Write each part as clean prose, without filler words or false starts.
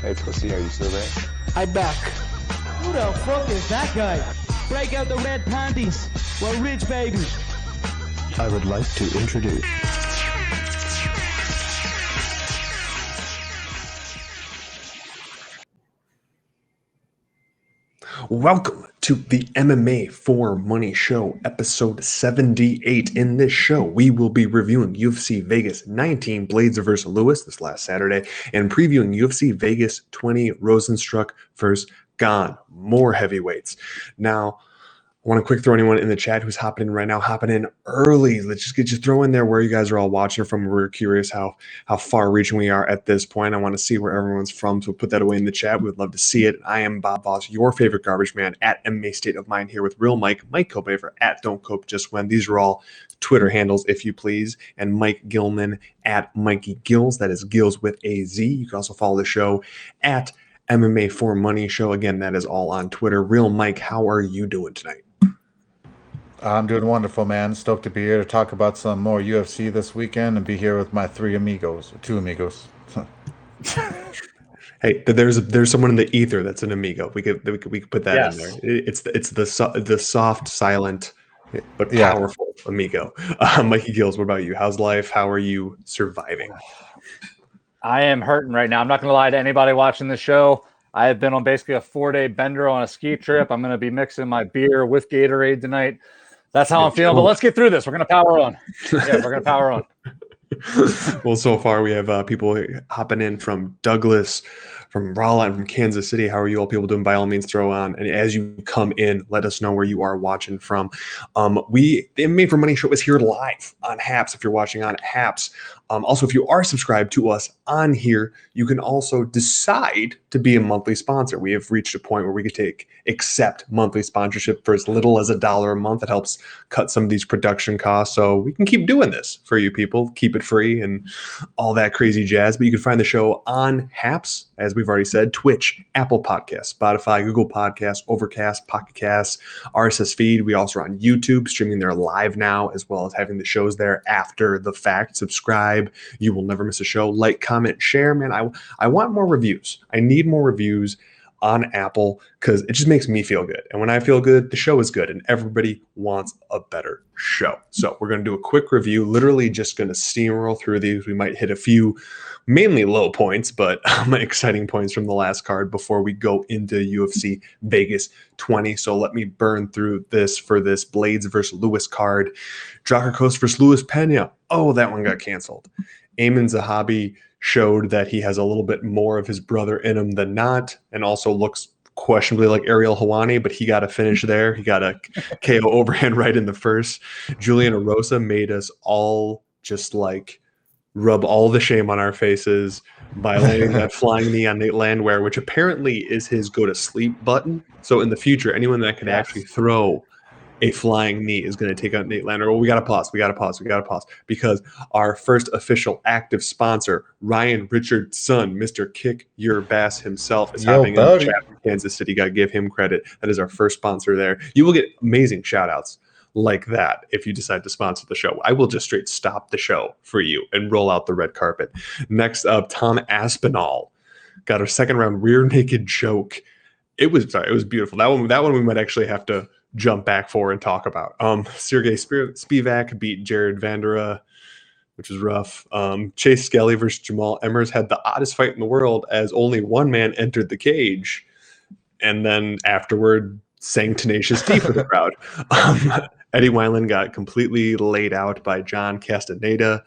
Hey, pussy, are you still there? I'm back. Who the fuck is that guy? Break out the red panties. We're rich, baby. I would like to introduce... Welcome to the MMA for Money Show, episode 78. In this show, we will be reviewing UFC Vegas 19 Blades vs. Lewis this last Saturday and previewing UFC Vegas 20 Rosenstruck vs. Gane. More heavyweights. Now, I want to quick throw anyone in the chat who's hopping in right now, hopping in early. Let's just throw in there where you guys are all watching from. We're curious how far reaching we are at this point. I want to see where everyone's from, so put that away in the chat. We would love to see it. I am Bob Voss, your favorite garbage man at MMA State of Mind, here with Real Mike Kobaver at Don't Cope Just When. These are all Twitter handles, if you please, and Mike Gilman at Mikey Gills. That is Gills with a Z. You can also follow the show at MMA for Money Show. Again, that is all on Twitter. Real Mike, how are you doing tonight? I'm doing wonderful, man. Stoked to be here to talk about some more UFC this weekend and be here with my two amigos. Hey, there's someone in the ether that's an amigo. We could put that in there. It's the soft, silent, but powerful amigo. Mikey Gills, what about you? How's life? How are you surviving? I am hurting right now. I'm not going to lie to anybody watching the show. I have been on basically a 4-day bender on a ski trip. I'm going to be mixing my beer with Gatorade tonight. That's how I'm feeling, but let's get through this. We're going to power on. Yeah, we're going to power on. Well, so far we have people hopping in from Douglas, from Rolla, and from Kansas City. How are you all people doing? By all means, throw on. And as you come in, let us know where you are watching from. The MMA for Money show is here live on Haps if you're watching on Haps. Also, if you are subscribed to us on here, you can also decide to be a monthly sponsor. We have reached a point where we could accept monthly sponsorship for as little as $1 a month. It helps cut some of these production costs, so we can keep doing this for you people, keep it free and all that crazy jazz. But you can find the show on Haps, as we've already said, Twitch, Apple Podcasts, Spotify, Google Podcasts, Overcast, Pocket Casts, RSS feed. We also are on YouTube, streaming there live now, as well as having the shows there after the fact. Subscribe. You will never miss a show. Like, comment, share, man. I want more reviews. I need more reviews on Apple because it just makes me feel good. And when I feel good, the show is good, and everybody wants a better show. So we're going to do a quick review, literally just going to steamroll through these. We might hit a few mainly low points, but exciting points from the last card before we go into UFC Vegas 20. So let me burn through this for this Blades versus Lewis card. Jocker Coast versus Luis Pena. Oh, that one got canceled. Ayman Zahabi showed that he has a little bit more of his brother in him than not, and also looks questionably like Ariel Helwani, but he got a finish there. He got a KO overhand right in the first. Julian Erosa made us all just like rub all the shame on our faces by landing that flying knee on Nate Landwehr, which apparently is his go to sleep button. So in the future, anyone that can actually throw a flying knee is going to take out Nate Landwehr. Well, we got to pause, because our first official active sponsor, Ryan Richardson, Mr. Kick Your Bass himself, is hopping in the chat from Kansas City. Got to give him credit. That is our first sponsor there. You will get amazing shout outs like that if you decide to sponsor the show. I will just straight stop the show for you and roll out the red carpet. Next up, Tom Aspinall got our second round rear naked choke. It was beautiful. That one we might actually have to jump back for and talk about. Sergey Spivak beat Jared Vandera, which is rough. Chase Skelly versus Jamal Emmers had the oddest fight in the world, as only one man entered the cage, and then afterward sang Tenacious D for the crowd. Eddie Wineland got completely laid out by John Castaneda.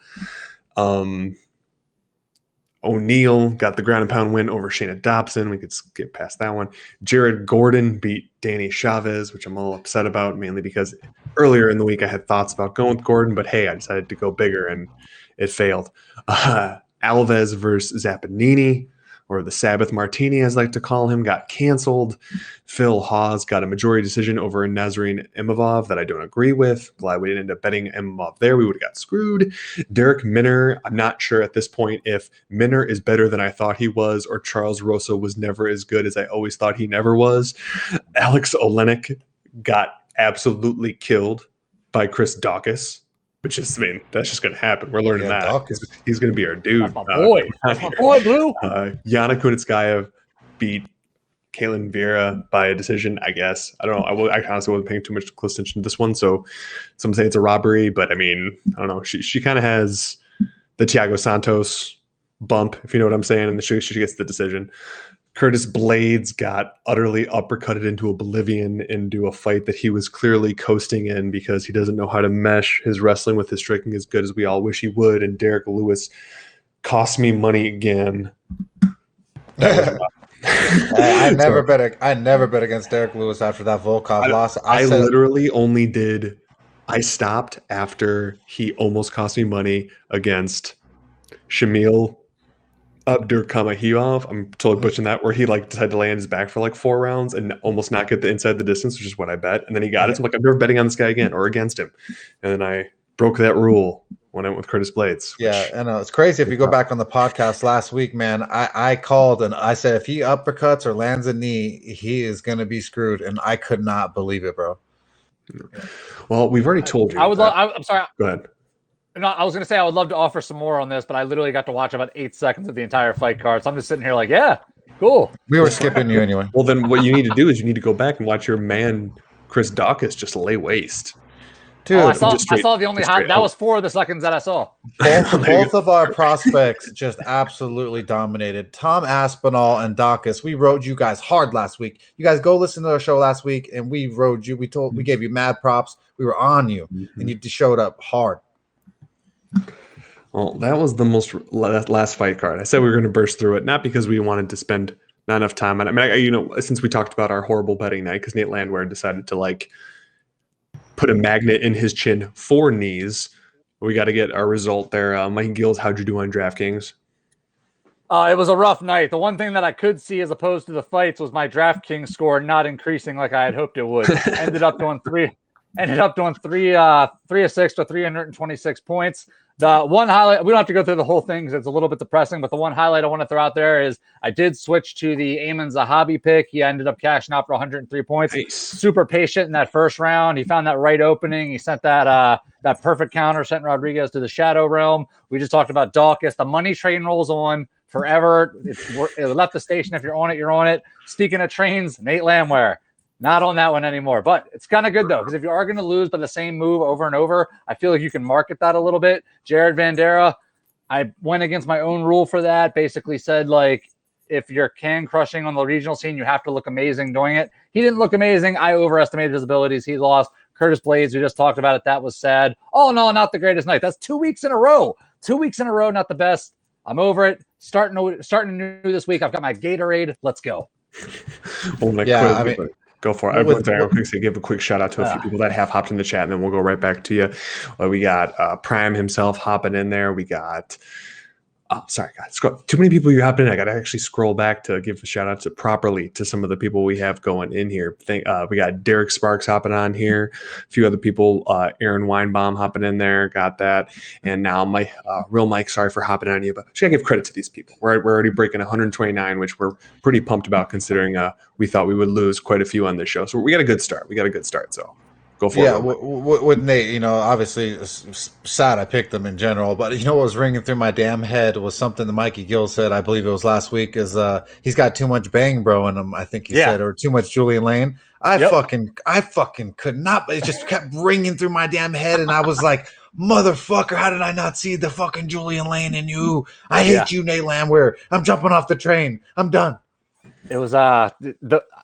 O'Neal got the ground and pound win over Shayna Dobson. We could skip past that one. Jared Gordon beat Danny Chavez, which I'm a little upset about, mainly because earlier in the week I had thoughts about going with Gordon, but hey, I decided to go bigger and it failed. Alves versus Zapanini, or the Sabbath Martini, as I like to call him, got canceled. Phil Hawes got a majority decision over Nazarene Imavov that I don't agree with. Glad we didn't end up betting Imavov there. We would have got screwed. Derek Minner, I'm not sure at this point if Minner is better than I thought he was, or Charles Rosa was never as good as I always thought he never was. Alex Olenek got absolutely killed by Chris Daukaus. Which is, I mean, that's just going to happen. We're learning that. Dawkins. He's going to be our dude. That's my boy. That's my boy, Blue. Yana Kunitskaya beat Caitlin Vera by a decision, I guess. I don't know. I honestly wasn't paying too much close attention to this one, so some say it's a robbery, but I mean, I don't know. She kind of has the Thiago Santos bump, if you know what I'm saying, and she gets the decision. Curtis Blades got utterly uppercutted into oblivion into a fight that he was clearly coasting in because he doesn't know how to mesh his wrestling with his striking as good as we all wish he would. And Derek Lewis cost me money again. I never bet against Derek Lewis after that Volkov loss. I stopped after he almost cost me money against Shamil Abdurkhamahiyov. I'm totally butchering that, where he like decided to lay on his back for like 4 rounds and almost not get the inside the distance, which is what I bet. And then he got it. So I'm like, I'm never betting on this guy again or against him. And then I broke that rule when I went with Curtis Blades. Yeah, I know. It's crazy. If you go back on the podcast last week, man, I called and I said if he uppercuts or lands a knee, he is going to be screwed. And I could not believe it, bro. Well, we've already told you. I'm sorry. Go ahead. No, I was going to say I would love to offer some more on this, but I literally got to watch about 8 seconds of the entire fight card. So I'm just sitting here like, yeah, cool. We were skipping you anyway. Well, then what you need to do is you need to go back and watch your man, Chris Dawkins, just lay waste. Dude, I saw the only hot. That was 4 of the seconds that I saw. Both of our prospects just absolutely dominated. Tom Aspinall and Dawkins. We rode you guys hard last week. You guys go listen to our show last week, and we rode you. We gave you mad props. We were on you, and you showed up hard. Well, that was the most last fight card. I said we were going to burst through it, not because we wanted to spend not enough time on it. I mean, since we talked about our horrible betting night, because Nate Landwehr decided to like put a magnet in his chin for knees. We got to get our result there. Mike Gills, how'd you do on DraftKings? It was a rough night. The one thing that I could see as opposed to the fights was my DraftKings score not increasing like I had hoped it would. Ended up doing 3 of 6 to 326 points. The one highlight, we don't have to go through the whole thing because it's a little bit depressing, but the one highlight I want to throw out there is I did switch to the Ayman Zahabi pick. He ended up cashing out for 103 points. Nice. Super patient in that first round. He found that right opening. He sent that perfect counter, sent Rodriguez to the shadow realm. We just talked about Dawkins. The money train rolls on forever. It left the station. If you're on it, you're on it. Speaking of trains, Nate Landwehr. Not on that one anymore, but it's kind of good though, because if you are going to lose by the same move over and over, I feel like you can market that a little bit. Jared Vandera, I went against my own rule for that. Basically said, like, if you're can crushing on the regional scene, you have to look amazing doing it. He didn't look amazing. I overestimated his abilities. He lost. Curtis Blades, we just talked about it. That was sad. Oh, no, not the greatest night. That's 2 weeks in a row. 2 weeks in a row, not the best. I'm over it. Starting new this week. I've got my Gatorade. Let's go. Go for it. I was going to say, give a quick shout out to a few people that have hopped in the chat, and then we'll go right back to you. We got Prime himself hopping in there. We got, sorry, guys. Too many people you hopped in. I got to actually scroll back to give a shout out to some of the people we have going in here. We got Derek Sparks hopping on here. A few other people, Aaron Weinbaum hopping in there. Got that. And now my real Mike, sorry for hopping on you, but just got to give credit to these people. We're already breaking 129, which we're pretty pumped about considering we thought we would lose quite a few on this show. So we got a good start. So go for it. Yeah, with Nate, obviously sad I picked him in general, but what was ringing through my damn head was something that Mikey Gill said, I believe it was last week, is he's got too much bang bro in him, I think he said, or too much Julian Lane. I fucking could not, but it just kept ringing through my damn head, and I was like, motherfucker, how did I not see the fucking Julian Lane in you? I hate you, Nate Landwehr. I'm jumping off the train. I'm done. It was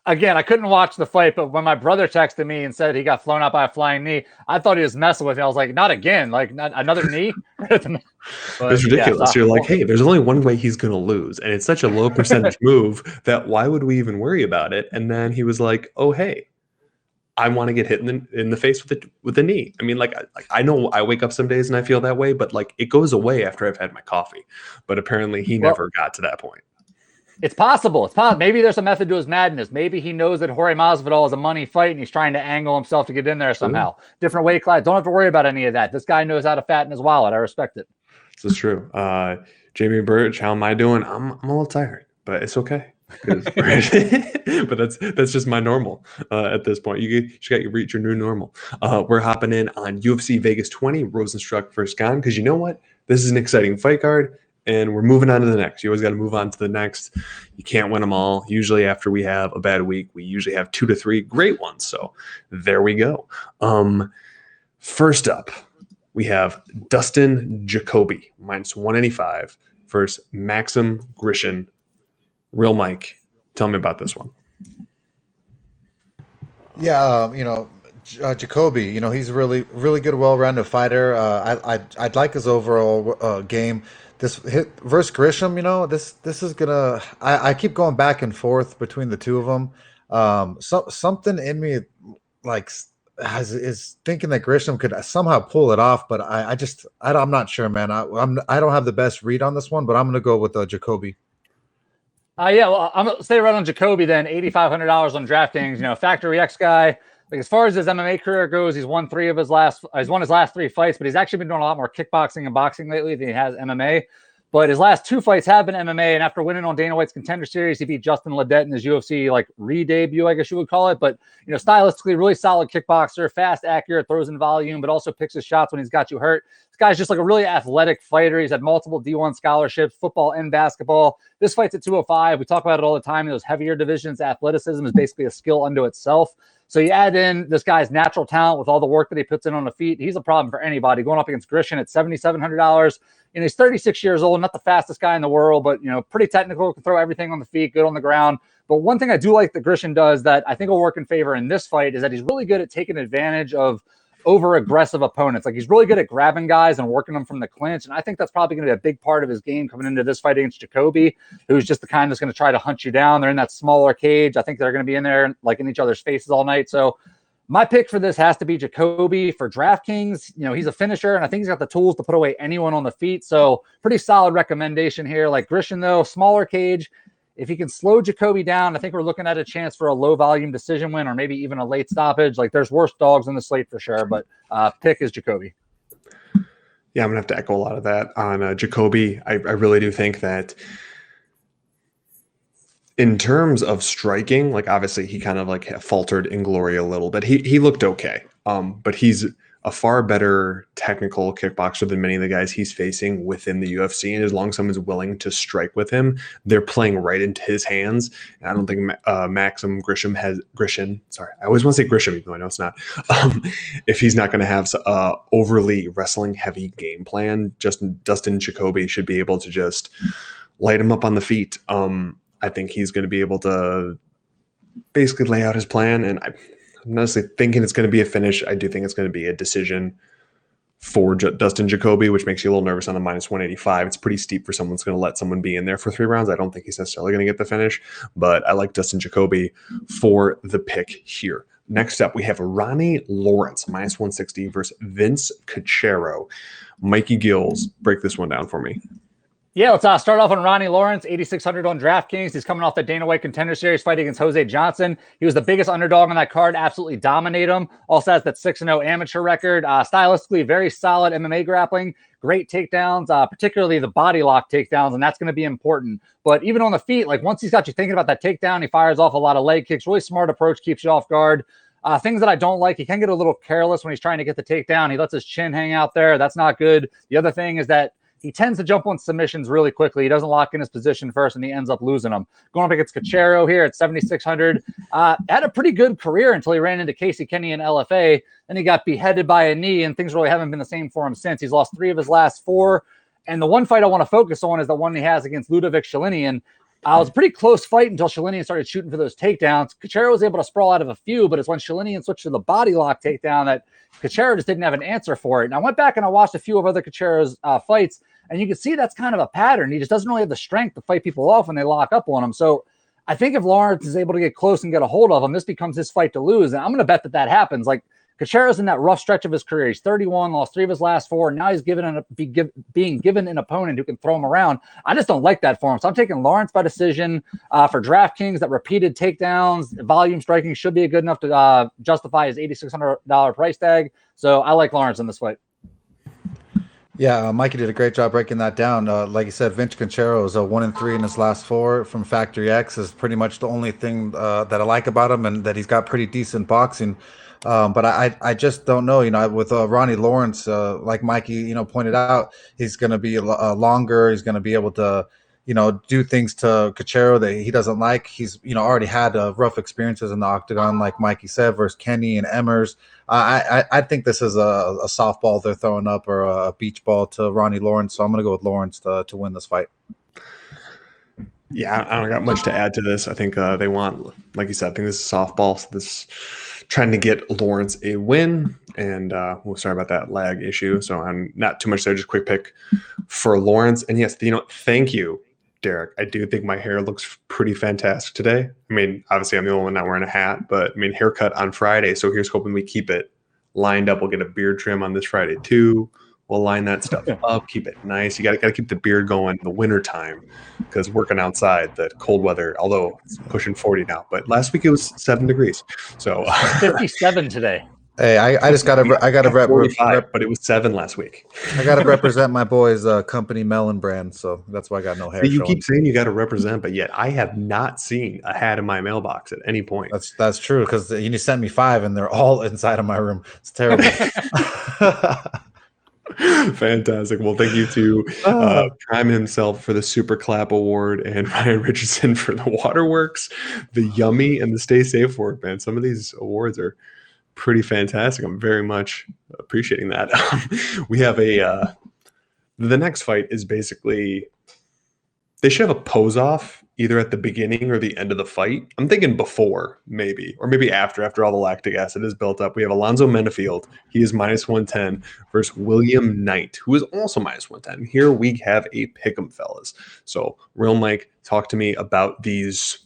again, I couldn't watch the fight, but when my brother texted me and said he got flown out by a flying knee, I thought he was messing with me. I was like, not again, like not another knee. It's ridiculous. You're like, hey, there's only one way he's going to lose, and it's such a low percentage move that why would we even worry about it? And then he was like, oh, hey, I want to get hit in the face with the knee. I mean, like I know I wake up some days and I feel that way, but like it goes away after I've had my coffee. But apparently he never got to that point. It's possible. Maybe there's a method to his madness. Maybe he knows that Jorge Masvidal is a money fight and he's trying to angle himself to get in there somehow. Different weight class. Don't have to worry about any of that. This guy knows how to fatten his wallet. I respect it. This is true. Jamie Birch, how am I doing? I'm a little tired. but it's okay. But that's just my normal at this point. You got to reach your new normal. We're hopping in on UFC Vegas 20, Rosenstruck versus Gane, because you know what? This is an exciting fight card, and we're moving on to the next. You always got to move on to the next. You can't win them all. Usually after we have a bad week, we usually have 2 to 3 great ones. So there we go. First up, we have Dustin Jacoby, -185 versus Maxim Grishin. Real Mike, tell me about this one. Yeah, Jacoby, he's a really, really good, well-rounded fighter. I'd like his overall game. This hit versus Grisham, this is gonna. I keep going back and forth between the two of them. Something in me is thinking that Grisham could somehow pull it off, but I'm not sure, man. I don't have the best read on this one, but I'm gonna go with Jacoby. Yeah, well, I'm gonna stay right on Jacoby then. $8,500 on DraftKings. Factory X guy. Like as far as his MMA career goes, he's won his last 3 fights, but he's actually been doing a lot more kickboxing and boxing lately than he has MMA. But his last 2 fights have been MMA, and after winning on Dana White's Contender Series, he beat Justin Ledet in his UFC re-debut, I guess you would call it. But stylistically, really solid kickboxer, fast, accurate, throws in volume, but also picks his shots when he's got you hurt. This guy's just a really athletic fighter. He's had multiple D1 scholarships, football and basketball. This fight's at 205. We talk about it all the time in those heavier divisions. Athleticism is basically a skill unto itself. So you add in this guy's natural talent with all the work that he puts in on the feet. He's a problem for anybody. Going up against Grishin at $7,700. He's 36 years old, not the fastest guy in the world, but pretty technical, can throw everything on the feet, good on the ground. But one thing I do like that Grishin does that I think will work in favor in this fight is that he's really good at taking advantage of over-aggressive opponents. He's really good at grabbing guys and working them from the clinch. And I think that's probably going to be a big part of his game coming into this fight against Jacoby, who's just the kind that's going to try to hunt you down. They're in that smaller cage. I think they're going to be in there in each other's faces all night. So my pick for this has to be Jacoby for DraftKings. He's a finisher, and I think he's got the tools to put away anyone on the feet. So pretty solid recommendation here. Grishin, though, smaller cage. If he can slow Jacoby down, I think we're looking at a chance for a low-volume decision win or maybe even a late stoppage. There's worse dogs on the slate for sure, but pick is Jacoby. Yeah, I'm going to have to echo a lot of that on Jacoby. I really do think that in terms of striking, obviously he kind of faltered in glory a little bit. He looked okay, but he's a far better technical kickboxer than many of the guys he's facing within the UFC. And as long as someone's willing to strike with him, they're playing right into his hands. And I don't think Maxim Grishin. Sorry, I always want to say Grisham, even though I know it's not. If he's not going to have overly wrestling heavy game plan, Dustin Jacoby should be able to just light him up on the feet. I think he's going to be able to basically lay out his plan, and I'm honestly thinking it's going to be a finish. I do think it's going to be a decision for Dustin Jacoby, which makes you a little nervous on the -185. It's pretty steep for someone that's going to let someone be in there for 3 rounds. I don't think he's necessarily going to get the finish, but I like Dustin Jacoby for the pick here. Next up, we have Ronnie Lawrence, -160 versus Vince Cachero. Mikey Gills, break this one down for me. Yeah, let's start off on Ronnie Lawrence, 8,600 on DraftKings. He's coming off the Dana White Contender Series fight against Jose Johnson. He was the biggest underdog on that card, absolutely dominate him. Also has that 6-0 amateur record. Stylistically, very solid MMA grappling, great takedowns, particularly the body lock takedowns, and that's going to be important. But even on the feet, once he's got you thinking about that takedown, he fires off a lot of leg kicks. Really smart approach, keeps you off guard. Things that I don't like, he can get a little careless when he's trying to get the takedown. He lets his chin hang out there. That's not good. The other thing is that he tends to jump on submissions really quickly. He doesn't lock in his position first, and he ends up losing them. Going up against Cachero here at 7,600. Had a pretty good career until he ran into Casey Kenny in LFA. Then he got beheaded by a knee, and things really haven't been the same for him since. He's lost 3 of his last 4. And the one fight I want to focus on is the one he has against Ludovic Shalinian. It was a pretty close fight until Shalinian started shooting for those takedowns. Cachero was able to sprawl out of a few, but it's when Shalinian switched to the body lock takedown that Cachero just didn't have an answer for it. And I went back and I watched a few of other Cachero's fights, and you can see that's kind of a pattern. He just doesn't really have the strength to fight people off when they lock up on him. So I think if Lawrence is able to get close and get a hold of him, this becomes his fight to lose. And I'm going to bet that happens. Cachero's in that rough stretch of his career. He's 31, lost 3 of his last 4. And now he's being given an opponent who can throw him around. I just don't like that for him. So I'm taking Lawrence by decision for DraftKings. That repeated takedowns, volume striking should be good enough to justify his $8,600 price tag. So I like Lawrence in this fight. Yeah, Mikey did a great job breaking that down. Like you said, Vince Conchero is a 1-3 in his last four from Factory X. Is pretty much the only thing that I like about him, and that he's got pretty decent boxing. But I just don't know. With Ronnie Lawrence, like Mikey, pointed out, he's going to be longer. He's going to be able to, do things to Conchero that he doesn't like. He's already had rough experiences in the octagon, like Mikey said, versus Kenny and Emmers. I think this is a softball they're throwing up, or a beach ball to Ronnie Lawrence. So I'm going to go with Lawrence to win this fight. Yeah, I don't got much to add to this. I think they want, like you said, I think this is softball. So this trying to get Lawrence a win, and we'll sorry about that lag issue. So I'm not too much there. Just quick pick for Lawrence. And yes, thank you, Derek. I do think my hair looks pretty fantastic today. I mean, obviously I'm the only one not wearing a hat, but I mean, haircut on Friday. So here's hoping we keep it lined up. We'll get a beard trim on this Friday too. We'll line that stuff up, keep it nice. You got to keep the beard going in the wintertime, because working outside, the cold weather, although it's pushing 40 now, but last week it was 7 degrees. So 57 today. Hey, I just got to rep 45, but it was 7 last week. I got to represent my boys' company Melon brand, so that's why I got no hair. You keep saying you got to represent, but yet I have not seen a hat in my mailbox at any point. That's true, because you sent me 5 and they're all inside of my room. It's terrible. Fantastic. Well, thank you to Prime himself for the Super Clap Award, and Ryan Richardson for the Waterworks, the Yummy, and the Stay Safe Award, man. Some of these awards are pretty fantastic. I'm very much appreciating that. We have the next fight is basically, they should have a pose off either at the beginning or the end of the fight. I'm thinking before, maybe, or maybe after all the lactic acid is built up. We have Alonzo Menafield. He is -110 versus William Knight, who is also -110. Here we have a pick'em, fellas. So, Real Mike, talk to me about these.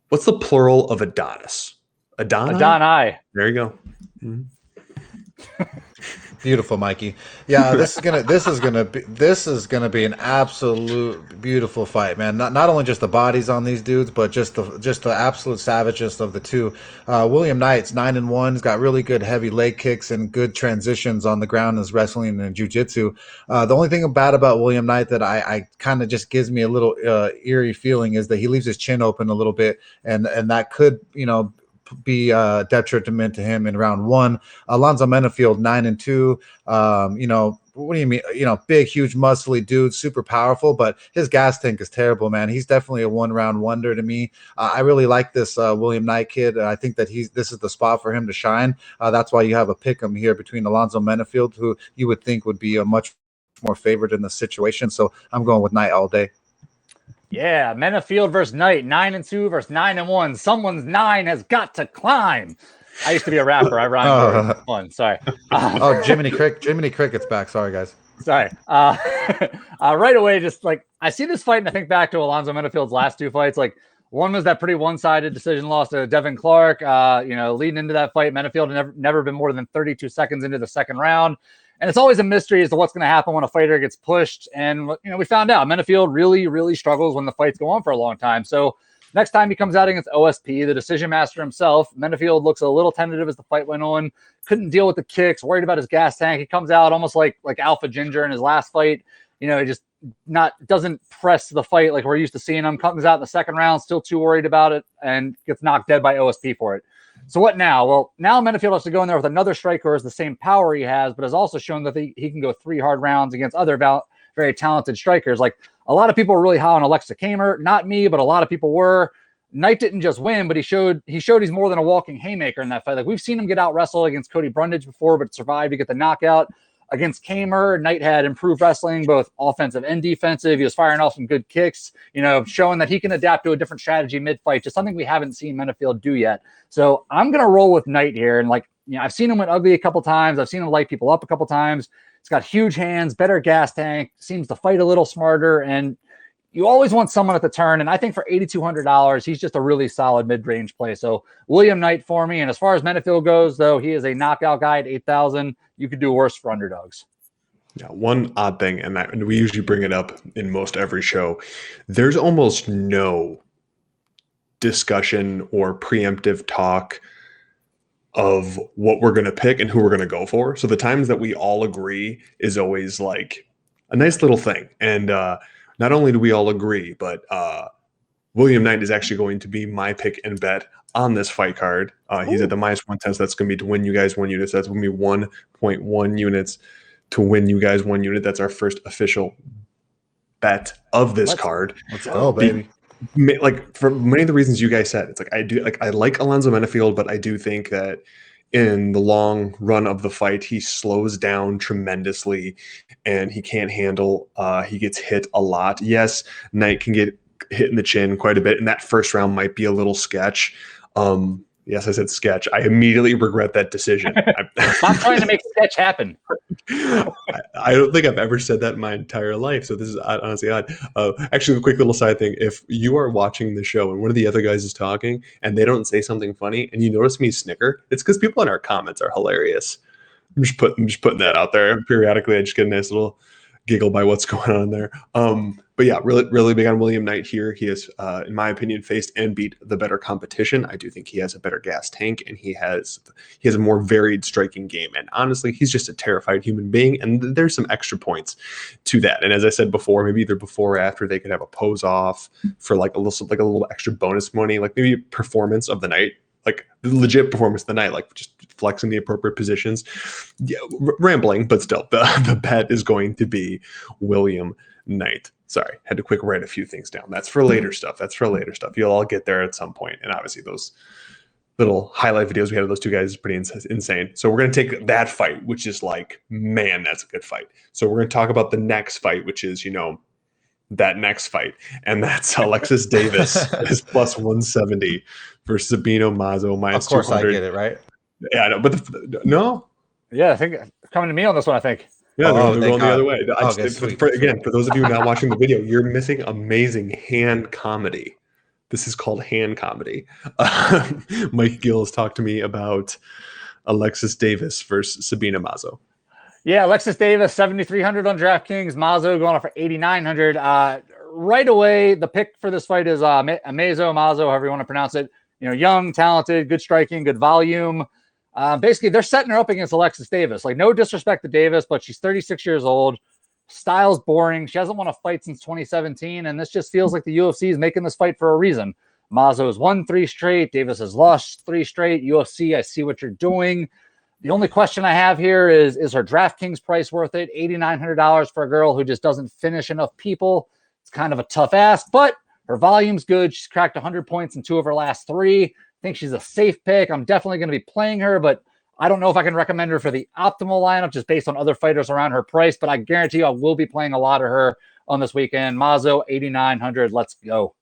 What's the plural of Adonis? Adonai? There you go. Mm-hmm. Beautiful, Mikey. Yeah, this is gonna be an absolute beautiful fight, man. Not only just the bodies on these dudes, but just the absolute savagest of the two. William Knight's 9-1. He's got really good heavy leg kicks and good transitions on the ground as wrestling and jiu-jitsu. The only thing bad about William Knight that I kind of just gives me a little eerie feeling is that he leaves his chin open a little bit, and that could be detriment to him in round one. Alonzo Menafield 9-2. What do you mean? Big, huge, muscly dude, super powerful, but his gas tank is terrible, man. He's definitely a one-round wonder to me. I really like this William Knight kid. I think that this is the spot for him to shine. That's why you have a pick'em here between Alonzo Menafield, who you would think would be a much more favored in the situation. So I'm going with Knight all day. Yeah, Menafield versus Knight, 9-2 versus 9-1. Someone's 9 has got to climb. I used to be a rapper. I rhymed fun. Sorry. Jiminy Cricket's back. Sorry, guys. Sorry. Right away, just like I see this fight and I think back to Alonzo Menafield's last 2 fights. Like, one was that pretty one-sided decision loss to Devin Clark. Leading into that fight, Menafield had never been more than 32 seconds into the second round. And it's always a mystery as to what's going to happen when a fighter gets pushed. And, we found out Menafield really, really struggles when the fights go on for a long time. So next time he comes out against OSP, the decision master himself, Menafield looks a little tentative as the fight went on, couldn't deal with the kicks, worried about his gas tank. He comes out almost like Alpha Ginger in his last fight. He just doesn't press the fight like we're used to seeing him. Comes out in the second round, still too worried about it, and gets knocked dead by OSP for it. So what now? Well, now Menafield has to go in there with another striker who has the same power he has, but has also shown that he can go 3 hard rounds against other very talented strikers. Like, a lot of people were really high on Alexa Kamer. Not me, but a lot of people were. Knight didn't just win, but he showed he's more than a walking haymaker in that fight. Like, we've seen him get out wrestled against Cody Brundage before, but survived to get the knockout. Against Kamer, Knight had improved wrestling, both offensive and defensive. He was firing off some good kicks, showing that he can adapt to a different strategy mid-fight, just something we haven't seen Menafield do yet. So I'm going to roll with Knight here. And I've seen him win ugly a couple times. I've seen him light people up a couple times. He's got huge hands, better gas tank, seems to fight a little smarter. And you always want someone at the turn. And I think for $8,200, he's just a really solid mid-range play. So William Knight for me. And as far as Menafield goes, though, he is a knockout guy at 8,000. You could do worse for underdogs. Yeah, one odd thing, and we usually bring it up in most every show, there's almost no discussion or preemptive talk of what we're going to pick and who we're going to go for. So the times that we all agree is always like a nice little thing. And not only do we all agree, but William Knight is actually going to be my pick and bet on this fight card. He's at the -110, so that's going to be to win you guys 1 unit. So that's going to be 1.1 units to win you guys 1 unit. That's our first official bet of this card. Let's go, baby. Like for many of the reasons you guys said, it's like I like Alonzo Menafield, but I do think that in the long run of the fight, he slows down tremendously and he can't handle. He gets hit a lot. Yes, Knight can get hit in the chin quite a bit, and that first round might be a little sketch. Yes, I said sketch. I immediately regret that decision. I'm trying to make sketch happen. I don't think I've ever said that in my entire life, so this is honestly odd. Actually, a quick little side thing. If you are watching the show and one of the other guys is talking and they don't say something funny and you notice me snicker, it's because people in our comments are hilarious. I'm just putting that out there. Periodically, I just get a nice little giggle by what's going on there. But yeah, really big on William Knight here. He has, in my opinion, faced and beat the better competition. I do think he has a better gas tank, and he has a more varied striking game. And honestly, he's just a terrified human being, and there's some extra points to that. And as I said before, maybe either before or after, they could have a pose off for like a little extra bonus money, like maybe performance of the night, like the legit performance of the night, like just flexing the appropriate positions. Yeah, rambling, but still, the bet is going to be William Knight. Sorry, had to quick write a few things down. That's for later stuff. You'll all get there at some point. And obviously those little highlight videos we had of those two guys is pretty insane. So we're going to take that fight, which is like, man, that's a good fight. So we're going to talk about the next fight, which is, that next fight. And that's Alexis Davis is plus 170 versus Sabino Mazo minus 200. Of course I get it, right? Yeah, I know, but no. Yeah, I think coming to me on this one, I think. Yeah, they're going the other way. Sweet. For those of you not watching the video, you're missing amazing hand comedy. This is called hand comedy. Mike Gills talked to me about Alexis Davis versus Sabina Mazo. Yeah, Alexis Davis, 7,300 on DraftKings. Mazo going off for 8,900. Right away, the pick for this fight is Mazo, however you want to pronounce it. Young, talented, good striking, good volume. Basically, they're setting her up against Alexis Davis. Like, no disrespect to Davis, but she's 36 years old. Style's boring. She hasn't won a fight since 2017, and this just feels like the UFC is making this fight for a reason. Mazo has won 3 straight. Davis has lost 3 straight. UFC, I see what you're doing. The only question I have here is her DraftKings price worth it? $8,900 for a girl who just doesn't finish enough people. It's kind of a tough ask, but her volume's good. She's cracked 100 points in 2 of her last 3. I think she's a safe pick. I'm definitely going to be playing her, but I don't know if I can recommend her for the optimal lineup just based on other fighters around her price, but I guarantee you I will be playing a lot of her on this weekend. Mazo, 8,900. Let's go.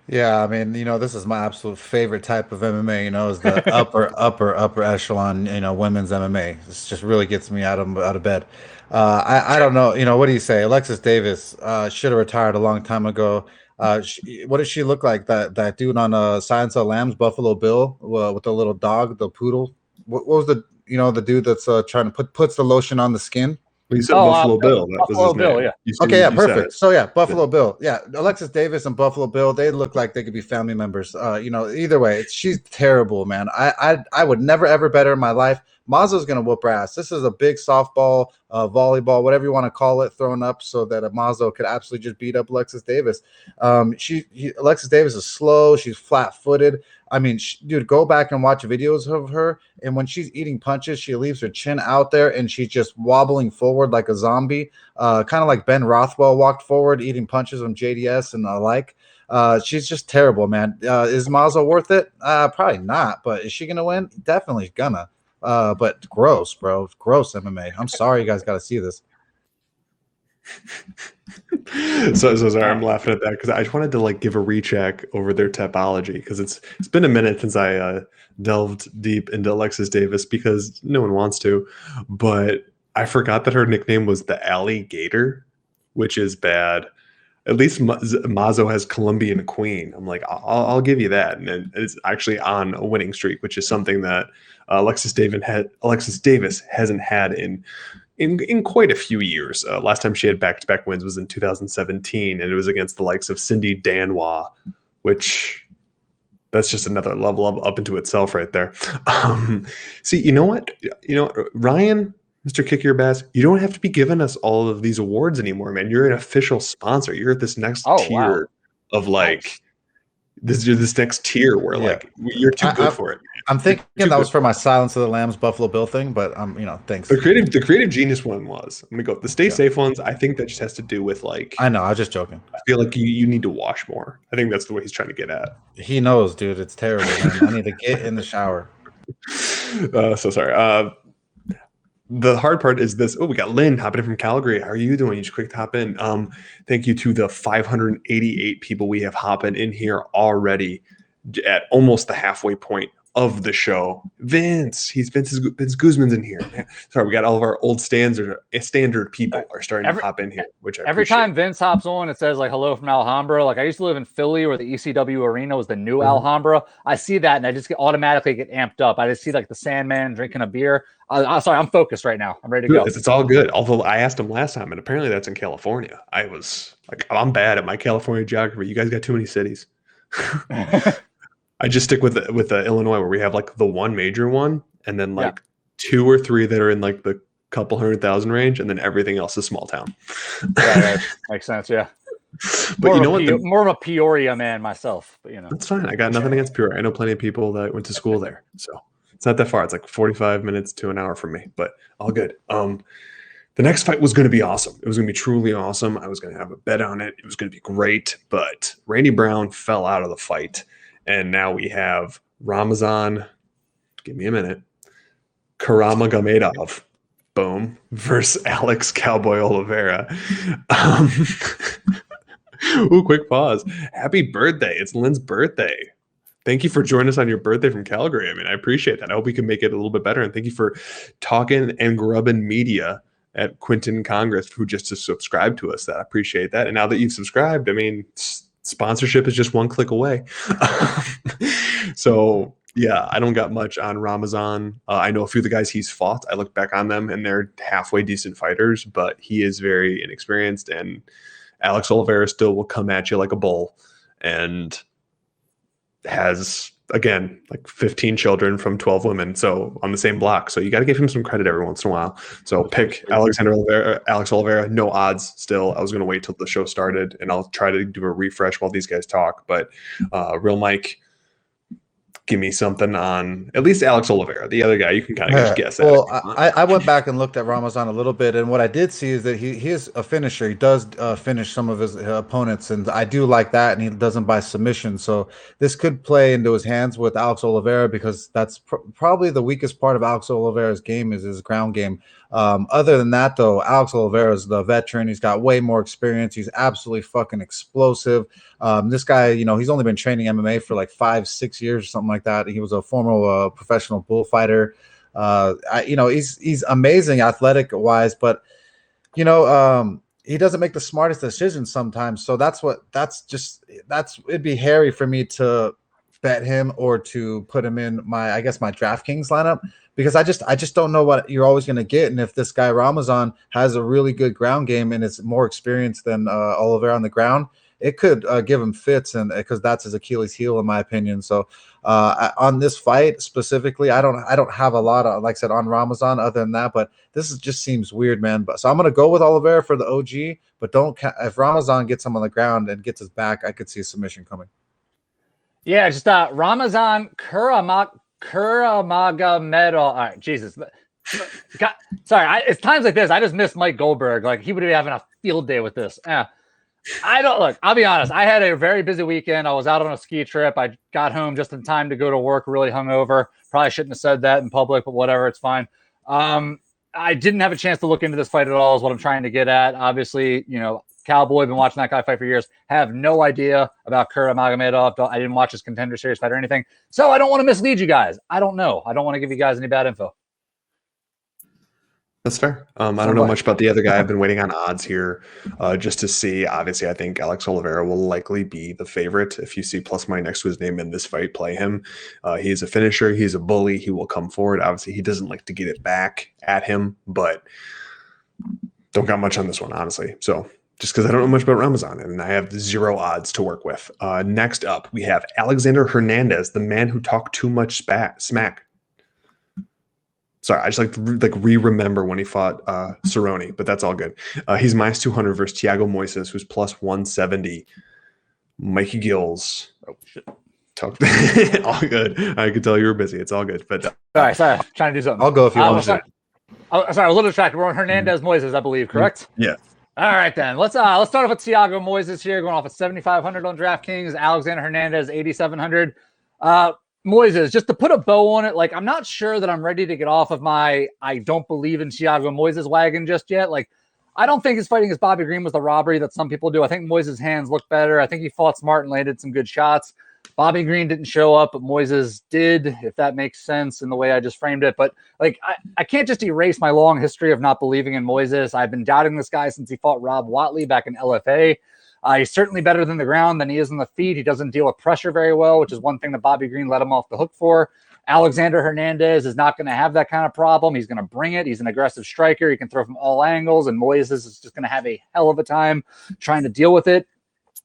Yeah, I mean, this is my absolute favorite type of MMA, is the upper echelon, women's MMA. This just really gets me out of bed. I don't know, what do you say? Alexis Davis should have retired a long time ago. What does she look like? That dude on Silence of the Lambs, Buffalo Bill, with the little dog, the poodle. What was the the dude that's trying to puts the lotion on the skin? Well, you said Buffalo Bill. That Buffalo was his Bill, name. yeah. Okay, yeah, perfect. So yeah, Buffalo Bill. Yeah, Alexis Davis and Buffalo Bill, they look like they could be family members. Either way, she's terrible, man. I would never ever bet her in my life. Mazo's gonna whoop her ass. This is a big softball, volleyball, whatever you want to call it, thrown up so that Mazo could absolutely just beat up Alexis Davis. Alexis Davis is slow. She's flat-footed. I mean, dude, go back and watch videos of her. And when she's eating punches, she leaves her chin out there and she's just wobbling forward like a zombie, kind of like Ben Rothwell walked forward eating punches from JDS and the like. She's just terrible, man. Is Mazo worth it? Probably not. But is she going to win? Definitely gonna. But gross, bro. Gross MMA. I'm sorry you guys got to see this. So sorry, I'm laughing at that because I just wanted to give a recheck over their topology because it's been a minute since I delved deep into Alexis Davis because no one wants to, but I forgot that her nickname was the Alligator, which is bad. At least Mazo has Colombian Queen. I'm like, I'll give you that, and it's actually on a winning streak, which is something that Alexis Davis hasn't had in quite a few years. Last time she had back-to-back wins was in 2017, and it was against the likes of Cindy Danois, which that's just another level up into itself right there. See, you know what? Ryan, Mr. Kick Your Bass, you don't have to be giving us all of these awards anymore, man. You're an official sponsor. You're at this next tier of like this next tier where like you're too good for it. I'm thinking that was for my Silence of the Lambs Buffalo Bill thing, but thanks. The creative genius one was. I'm gonna go. The stay safe ones, I think that just has to do with like. I know. I was just joking. I feel like you need to wash more. I think that's the way he's trying to get at. He knows, dude. It's terrible, man. I need to get in the shower. So sorry. The hard part is this. Oh, we got Lynn hopping in from Calgary. How are you doing? You just quick to hop in. Thank you to the 588 people we have hopping in here already at almost the halfway point of the show. Vince Guzman's in here. Man. Sorry, we got all of our old standard people are starting to hop in here, which every time Vince hops on, it says like hello from Alhambra. Like I used to live in Philly where the ECW arena was the new Alhambra. I see that and I just automatically get amped up. I just see like the Sandman drinking a beer. Sorry, I'm focused right now. I'm ready to go. It's all good. Although I asked him last time, and apparently that's in California. I was like, I'm bad at my California geography. You guys got too many cities. I just stick with the Illinois where we have like the one major one and then like 2 or 3 that are in like the couple 100,000 range, and then everything else is small town. Right. Makes sense, yeah. But more of a Peoria man myself, but that's fine. I got nothing against Peoria. I know plenty of people that went to school there, so it's not that far. It's like 45 minutes to an hour from me, but all good. The next fight was going to be awesome. It was going to be truly awesome. I was going to have a bet on it. It was going to be great, but Randy Brown fell out of the fight. And now we have Ramazan, give me a minute, Karamagomedov, boom, versus Alex Cowboy Oliveira. Ooh, quick pause. Happy birthday. It's Lynn's birthday. Thank you for joining us on your birthday from Calgary. I mean, I appreciate that. I hope we can make it a little bit better. And thank you for talking and grubbing media at Quinton Congress who just to subscribe to us. I appreciate that. And now that you've subscribed, I mean, sponsorship is just one click away. So yeah, I don't got much on Ramazan. I know a few of the guys he's fought. I look back on them and they're halfway decent fighters, but he is very inexperienced, and Alex Oliveira still will come at you like a bull and has, again, like 15 children from 12 women. So on the same block. So you got to give him some credit every once in a while. So pick Alex Oliveira, no odds still. I was going to wait till the show started and I'll try to do a refresh while these guys talk. But Real Mike, give me something on at least Alex Oliveira. The other guy, you can kind of just guess at. Well, I went back and looked at Ramazan a little bit, and what I did see is that he is a finisher. He does finish some of his opponents, and I do like that, and he doesn't by submission. So this could play into his hands with Alex Oliveira, because that's probably the weakest part of Alex Oliveira's game is his ground game. Other than that, though, Alex Oliveira is the veteran. He's got way more experience. He's absolutely fucking explosive. This guy, he's only been training MMA for like 5-6 years or something like that. He was a former professional bullfighter. He's amazing athletic wise, but he doesn't make the smartest decisions sometimes. So it'd be hairy for me to bet him or to put him in my DraftKings lineup, because I just don't know what you're always going to get. And if this guy Ramazan has a really good ground game and is more experienced than Oliveira on the ground, it could give him fits, and because that's his Achilles heel, in my opinion. So on this fight specifically, I don't have a lot of, like I said, on Ramazan other than that, but this just seems weird, man. But so I'm going to go with Oliveira for the OG, but if Ramazan gets him on the ground and gets his back, I could see a submission coming. Yeah, just Ramazan Kuramagomedov. All right, Jesus. God, sorry, it's times like this. I just miss Mike Goldberg. Like, he would be having a field day with this. I'll be honest. I had a very busy weekend. I was out on a ski trip. I got home just in time to go to work, really hungover. Probably shouldn't have said that in public, but whatever, it's fine. I didn't have a chance to look into this fight at all, is what I'm trying to get at. Obviously, Cowboy, been watching that guy fight for years. Have no idea about Kuramagomedov. I didn't watch his Contender Series fight or anything. So I don't want to mislead you guys. I don't know. I don't want to give you guys any bad info. That's fair. I don't know much about the other guy. I've been waiting on odds here just to see. Obviously, I think Alex Oliveira will likely be the favorite. If you see plus money next to his name in this fight, play him. He is a finisher. He's a bully. He will come forward. Obviously, he doesn't like to get it back at him, but don't got much on this one, honestly. So just because I don't know much about Ramazan and I have 0 odds to work with. Next up, we have Alexander Hernandez, the man who talked too much smack. Sorry, I just like to re-remember when he fought Cerrone, but that's all good. He's minus 200 versus Thiago Moises, who's plus 170. Mikey Gills. Oh shit. All good. I could tell you were busy. It's all good. But sorry, trying to do something. I'll go if you want to. Sorry, I was a little distracted. We're on Hernandez Moises, I believe, correct? Yeah. All right, then. Let's start off with Thiago Moises here, going off at 7,500 on DraftKings. Alexander Hernandez, 8,700. Moises, just to put a bow on it, like, I'm not sure that I'm ready to get off of my I don't believe in Thiago Moises wagon just yet. Like, I don't think his fighting against Bobby Green was the robbery that some people do. I think Moises' hands look better. I think he fought smart and landed some good shots. Bobby Green didn't show up, but Moises did, if that makes sense in the way I just framed it. But like, I can't just erase my long history of not believing in Moises. I've been doubting this guy since he fought Rob Watley back in LFA. He's certainly better than the ground than he is on the feet. He doesn't deal with pressure very well, which is one thing that Bobby Green let him off the hook for. Alexander Hernandez is not going to have that kind of problem. He's going to bring it. He's an aggressive striker. He can throw from all angles, and Moises is just going to have a hell of a time trying to deal with it.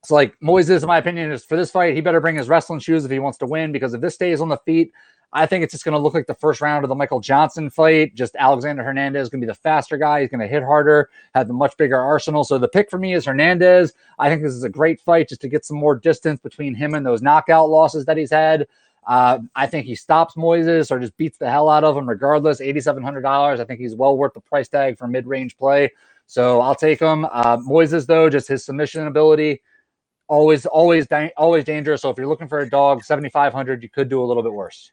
So, like, Moises, in my opinion, is for this fight, he better bring his wrestling shoes if he wants to win, because if this stays on the feet, I think it's just going to look like the first round of the Michael Johnson fight. Just Alexander Hernandez is going to be the faster guy. He's going to hit harder, have a much bigger arsenal. So the pick for me is Hernandez. I think this is a great fight just to get some more distance between him and those knockout losses that he's had. I think he stops Moises or just beats the hell out of him regardless. $8,700. I think he's well worth the price tag for mid-range play. So I'll take him. Moises, though, just his submission ability, always dangerous. So if you're looking for a dog, 7,500, you could do a little bit worse.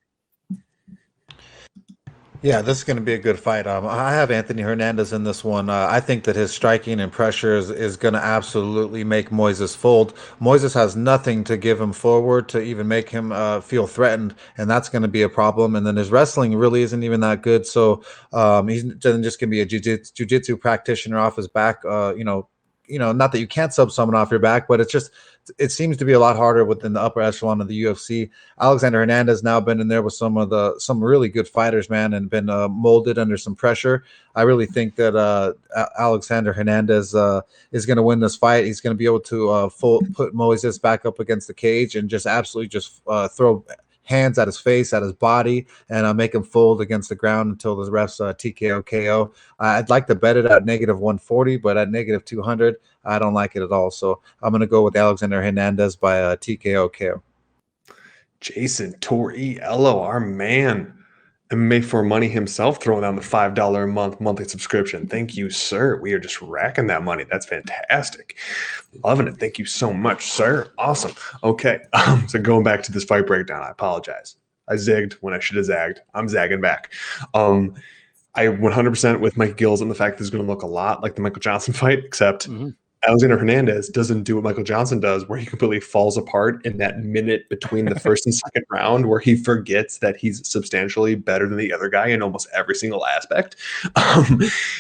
Yeah, this is going to be a good fight. I have Anthony Hernandez in this one. I think that his striking and pressure is going to absolutely make Moises fold. Moises has nothing to give him forward to even make him feel threatened, and that's going to be a problem. And then his wrestling really isn't even that good. So he's then just going to be a jiu-jitsu practitioner off his back. Not that you can't sub someone off your back, but it seems to be a lot harder within the upper echelon of the UFC. Alexander Hernandez now been in there with some really good fighters, man, and been molded under some pressure. I really think that Alexander Hernandez is going to win this fight. He's going to be able to put Moises back up against the cage and just absolutely throw hands at his face, at his body, and make him fold against the ground until the refs TKO KO. I'd like to bet it at -140, but at -200, I don't like it at all. So I'm going to go with Alexander Hernandez by TKO KO. Jason Torriello, our man, MMAforMoney himself, throwing down the $5 a month monthly subscription. Thank you, sir. We are just racking that money. That's fantastic. Loving it. Thank you so much, sir. Awesome. Okay. So going back to this fight breakdown, I apologize. I zigged when I should have zagged. I'm zagging back. I 100% with Mike Gills and the fact that it's going to look a lot like the Michael Johnson fight, except Alexander Hernandez doesn't do what Michael Johnson does, where he completely falls apart in that minute between the first and second round, where he forgets that he's substantially better than the other guy in almost every single aspect.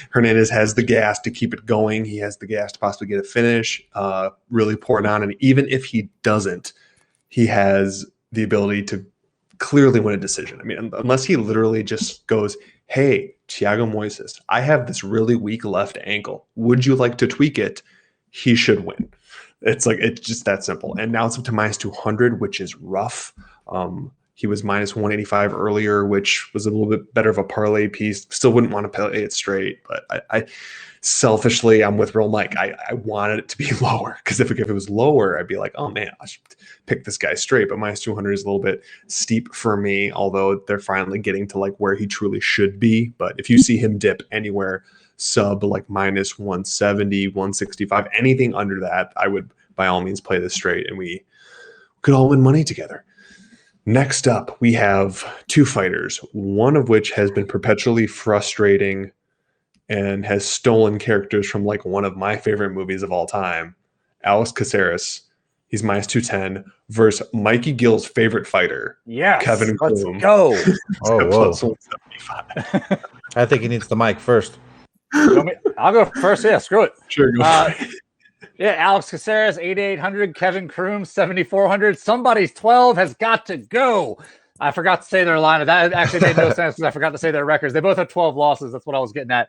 Hernandez has the gas to keep it going. He has the gas to possibly get a finish, really pour it on. And even if he doesn't, he has the ability to clearly win a decision. I mean, unless he literally just goes, hey, Thiago Moises, I have this really weak left ankle. Would you like to tweak it? He should win. It's just that simple. And now it's up to -200, which is rough. He was -185 earlier, which was a little bit better of a parlay piece. Still wouldn't want to play it straight, but I selfishly, I'm with Real Mike. I wanted it to be lower, because if it was lower, I'd be like, oh man, I should pick this guy straight. But -200 is a little bit steep for me, although they're finally getting to like where he truly should be. But if you see him dip anywhere sub like -170, 165, anything under that, I would by all means play this straight, and we could all win money together. Next up, we have two fighters, one of which has been perpetually frustrating and has stolen characters from like one of my favorite movies of all time, Alex Caceres. He's -210 versus Mikey Gill's favorite fighter, Kevin let's Kroom. go. +175. I think he needs the mic first. I'll go first. Yeah, screw it. Sure. Yeah, Alex Caceres, 8,800. Kevin Kroom, 7,400. Somebody's 12 has got to go. I forgot to say their line. That actually made no sense because I forgot to say their records. They both have 12 losses. That's what I was getting at.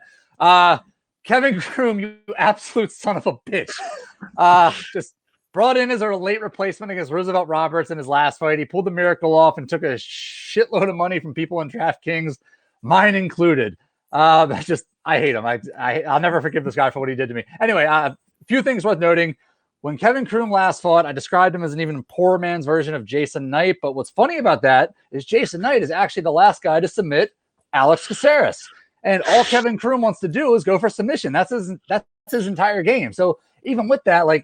Kevin Kroom, you absolute son of a bitch. Just brought in as a late replacement against Roosevelt Roberts in his last fight. He pulled the miracle off and took a shitload of money from people in DraftKings, mine included. I hate him. I'll never forgive this guy for what he did to me. Anyway, a few things worth noting. When Kevin Kroom last fought, I described him as an even poor man's version of Jason Knight. But what's funny about that is Jason Knight is actually the last guy to submit Alex Caceres. And all Kevin Kroom wants to do is go for submission. That's his entire game. So even with that, let's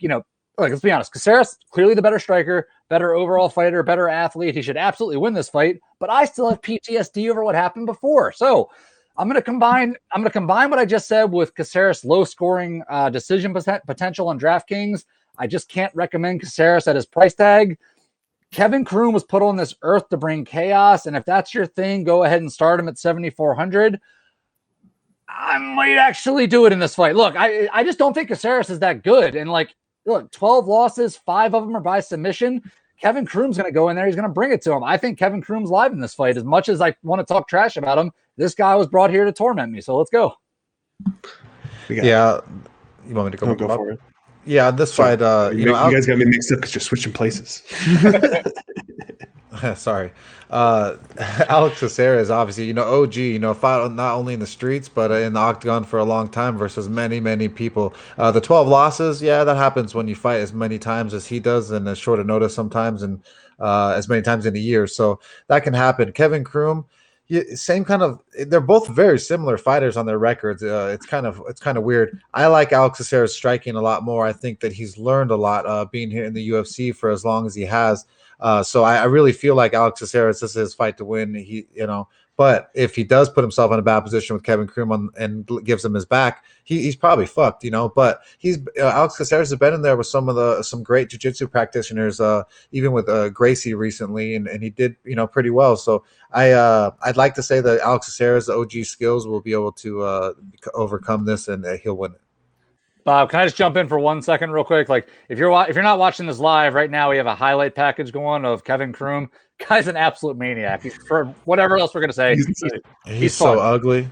be honest, Caceres, clearly the better striker, better overall fighter, better athlete. He should absolutely win this fight. But I still have PTSD over what happened before. So I'm going to combine what I just said with Caceres' low scoring decision potential on DraftKings. I just can't recommend Caceres at his price tag. Kevin Kroom was put on this earth to bring chaos, and if that's your thing, go ahead and start him at 7,400. I might actually do it in this fight. Look, I just don't think Caceres is that good. And 12 losses, 5 of them are by submission. Kevin Kroom's going to go in there. He's going to bring it to him. I think Kevin Kroom's live in this fight. As much as I want to talk trash about him, this guy was brought here to torment me. So let's go. Yeah. You want me to go for it? Yeah, this fight, you guys got me mixed up because you're switching places. Sorry. Alex Caceres, obviously, OG, fought not only in the streets, but in the octagon for a long time versus many, many people. The 12 losses, yeah, that happens when you fight as many times as he does in as short a notice sometimes and as many times in a year. So that can happen. Kevin Kroom, same kind of. They're both very similar fighters on their records. It's kind of weird. I like Alex Caceres striking a lot more. I think that he's learned a lot being here in the UFC for as long as he has. So I really feel like Alex Caceres, this is his fight to win. But if he does put himself in a bad position with Kevin Kroom and gives him his back, he's probably fucked, But Alex Caceres has been in there with some great jiu-jitsu practitioners, even with Gracie recently, and he did pretty well. So I'd like to say that Alex Caceres, the OG skills, will be able to overcome this, and he'll win it. Bob, can I just jump in for 1 second real quick? If you're not watching this live right now, we have a highlight package going of Kevin Kroom. Guy's an absolute maniac. For whatever else we're going to say. He's so ugly.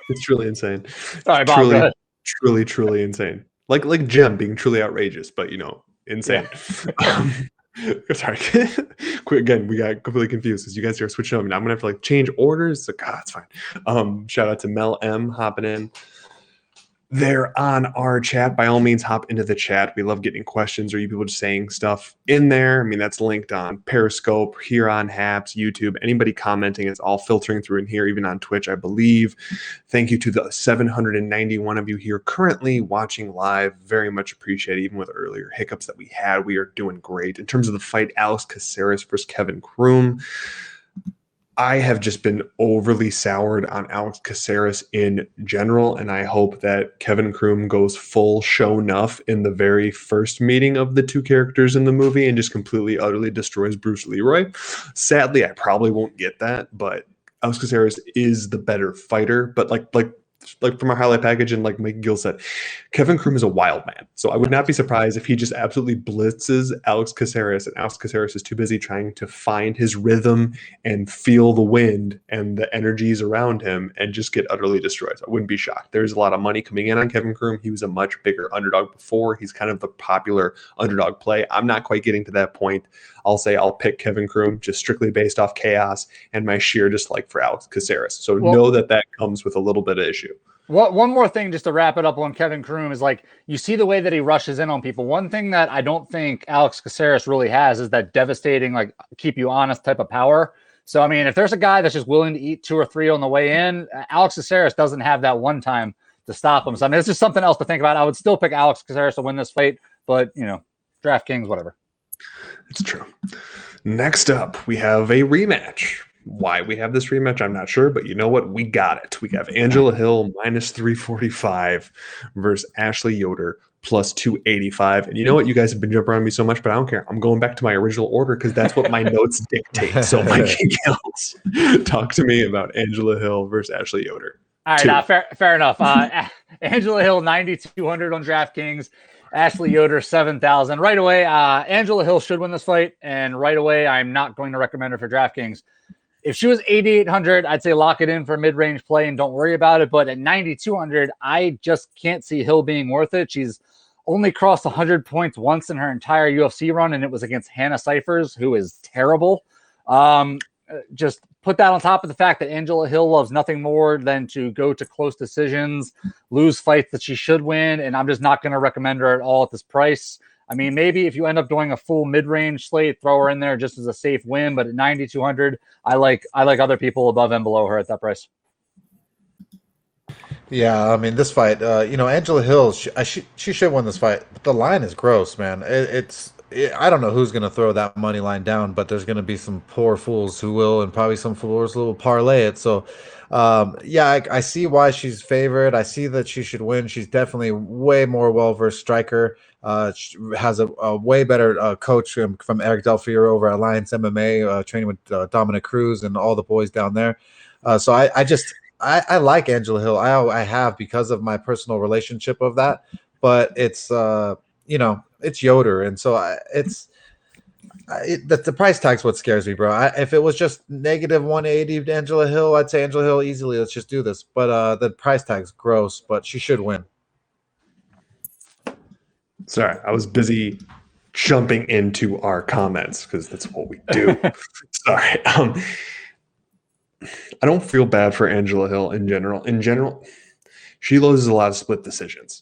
It's truly insane. All right, Bob, go ahead. Truly insane. Like Jim being truly outrageous, but insane. Yeah. Sorry. Quick again, we got completely confused because you guys are switching over. Now I'm gonna have to change orders. So it's fine. Shout out to Mel M hopping in. They're on our chat. By all means, hop into the chat. We love getting questions or you people just saying stuff in there. I mean, that's linked on Periscope, here on Haps, YouTube. Anybody commenting, it's all filtering through in here, even on Twitch, I believe. Thank you to the 791 of you here currently watching live. Very much appreciated. Even with earlier hiccups that we had, we are doing great. In terms of the fight, Alex Caceres versus Kevin Kroom, I have just been overly soured on Alex Caceres in general, and I hope that Kevin Kroom goes full show enough in the very first meeting of the two characters in the movie and just completely, utterly destroys Bruce Leroy. Sadly, I probably won't get that, but Alex Caceres is the better fighter. But like from our highlight package and like Mike Gill said, Kevin Kroom is a wild man. So I would not be surprised if he just absolutely blitzes Alex Caceres and Alex Caceres is too busy trying to find his rhythm and feel the wind and the energies around him and just get utterly destroyed. So I wouldn't be shocked. There's a lot of money coming in on Kevin Kroom. He was a much bigger underdog before. He's kind of the popular underdog play. I'm not quite getting to that point. I'll say I'll pick Kevin Kroom just strictly based off chaos and my sheer dislike for Alex Caceres. So know that comes with a little bit of issue. One more thing just to wrap it up on Kevin Kroom is you see the way that he rushes in on people. One thing that I don't think Alex Caceres really has is that devastating, keep you honest type of power. So, I mean, if there's a guy that's just willing to eat 2 or 3 on the way in, Alex Caceres doesn't have that one time to stop him. So, I mean, it's just something else to think about. I would still pick Alex Caceres to win this fight, but, DraftKings, whatever. It's true. Next up, we have a rematch. Why we have this rematch, I'm not sure, but you know what? We got it. We have Angela Hill minus 345 versus Ashley Yoder plus 285. And you know what? You guys have been jumping around me so much, but I don't care. I'm going back to my original order because that's what my notes dictate. So, Mikey Gills, talk to me about Angela Hill versus Ashley Yoder. All right, fair enough. Angela Hill 9,200 on DraftKings. Ashley Yoder 7,000. Right away, Angela Hill should win this fight, and right away, I'm not going to recommend her for DraftKings. if she was 8,800, I'd say lock it in for mid-range play and don't worry about it. But at 9,200, I just can't see Hill being worth it. She's only crossed 100 points once in her entire UFC run, and it was against Hannah Cyphers, who is terrible. Just put that on top of the fact that Angela Hill loves nothing more than to go to close decisions, lose fights that she should win, and I'm just not going to recommend her at all at this price. I mean, maybe if you end up doing a full mid-range slate, throw her in there just as a safe win. But at 9,200, I like other people above and below her at that price. Yeah, I mean, this fight, Angela Hill, she should win this fight. But the line is gross, man. I don't know who's going to throw that money line down, but there's going to be some poor fools who will, and probably some fools who will parlay it. So, I see why she's favored. I see that she should win. She's definitely way more well-versed striker. She has a way better coach from Eric Del Fiero over at Alliance MMA, training with Dominic Cruz and all the boys down there. So I like Angela Hill. I have because of my personal relationship of that, but it's it's Yoder, and so the price tag's what scares me, bro. If it was just negative 180 to Angela Hill, I'd say Angela Hill easily. Let's just do this. But the price tag's gross, but she should win. Sorry, I was busy jumping into our comments because that's what we do. Sorry. I don't feel bad for Angela Hill in general. In general, she loses a lot of split decisions.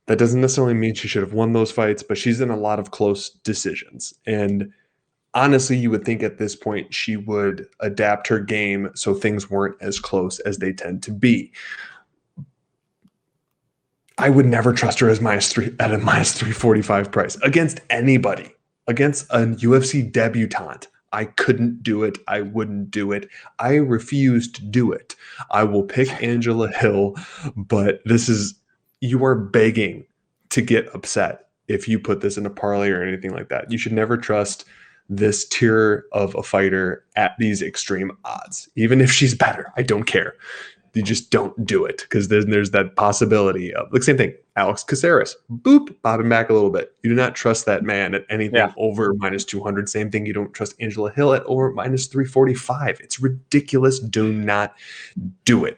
That doesn't necessarily mean she should have won those fights, but she's in a lot of close decisions. And honestly, you would think at this point she would adapt her game so things weren't as close as they tend to be. I would never trust her as at a minus 345 price against anybody, against a UFC debutante. I couldn't do it. I wouldn't do it. I refuse to do it. I will pick Angela Hill, but you are begging to get upset if you put this in a parlay or anything like that. You should never trust this tier of a fighter at these extreme odds. Even if she's better, I don't care. You just don't do it because there's that possibility of the same thing. Alex Caceres, boop, bobbing back a little bit. You do not trust that man at anything over minus 200. Same thing. You don't trust Angela Hill at over minus 345. It's ridiculous. Do not do it.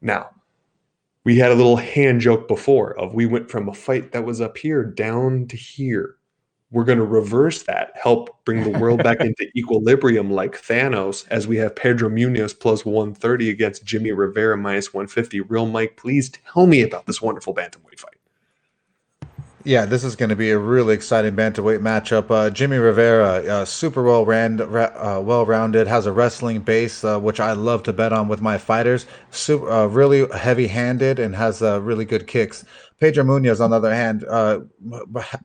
Now, we had a little hand joke before of we went from a fight that was up here down to here. We're going to reverse that, help bring the world back into equilibrium like Thanos, as we have Pedro Munoz plus 130 against Jimmy Rivera minus 150. Real Mike, please tell me about this wonderful bantamweight fight. Yeah, this is going to be a really exciting bantamweight matchup. Jimmy Rivera, super well-rounded, has a wrestling base, which I love to bet on with my fighters. Really heavy-handed and has really good kicks. Pedro Munoz, on the other hand,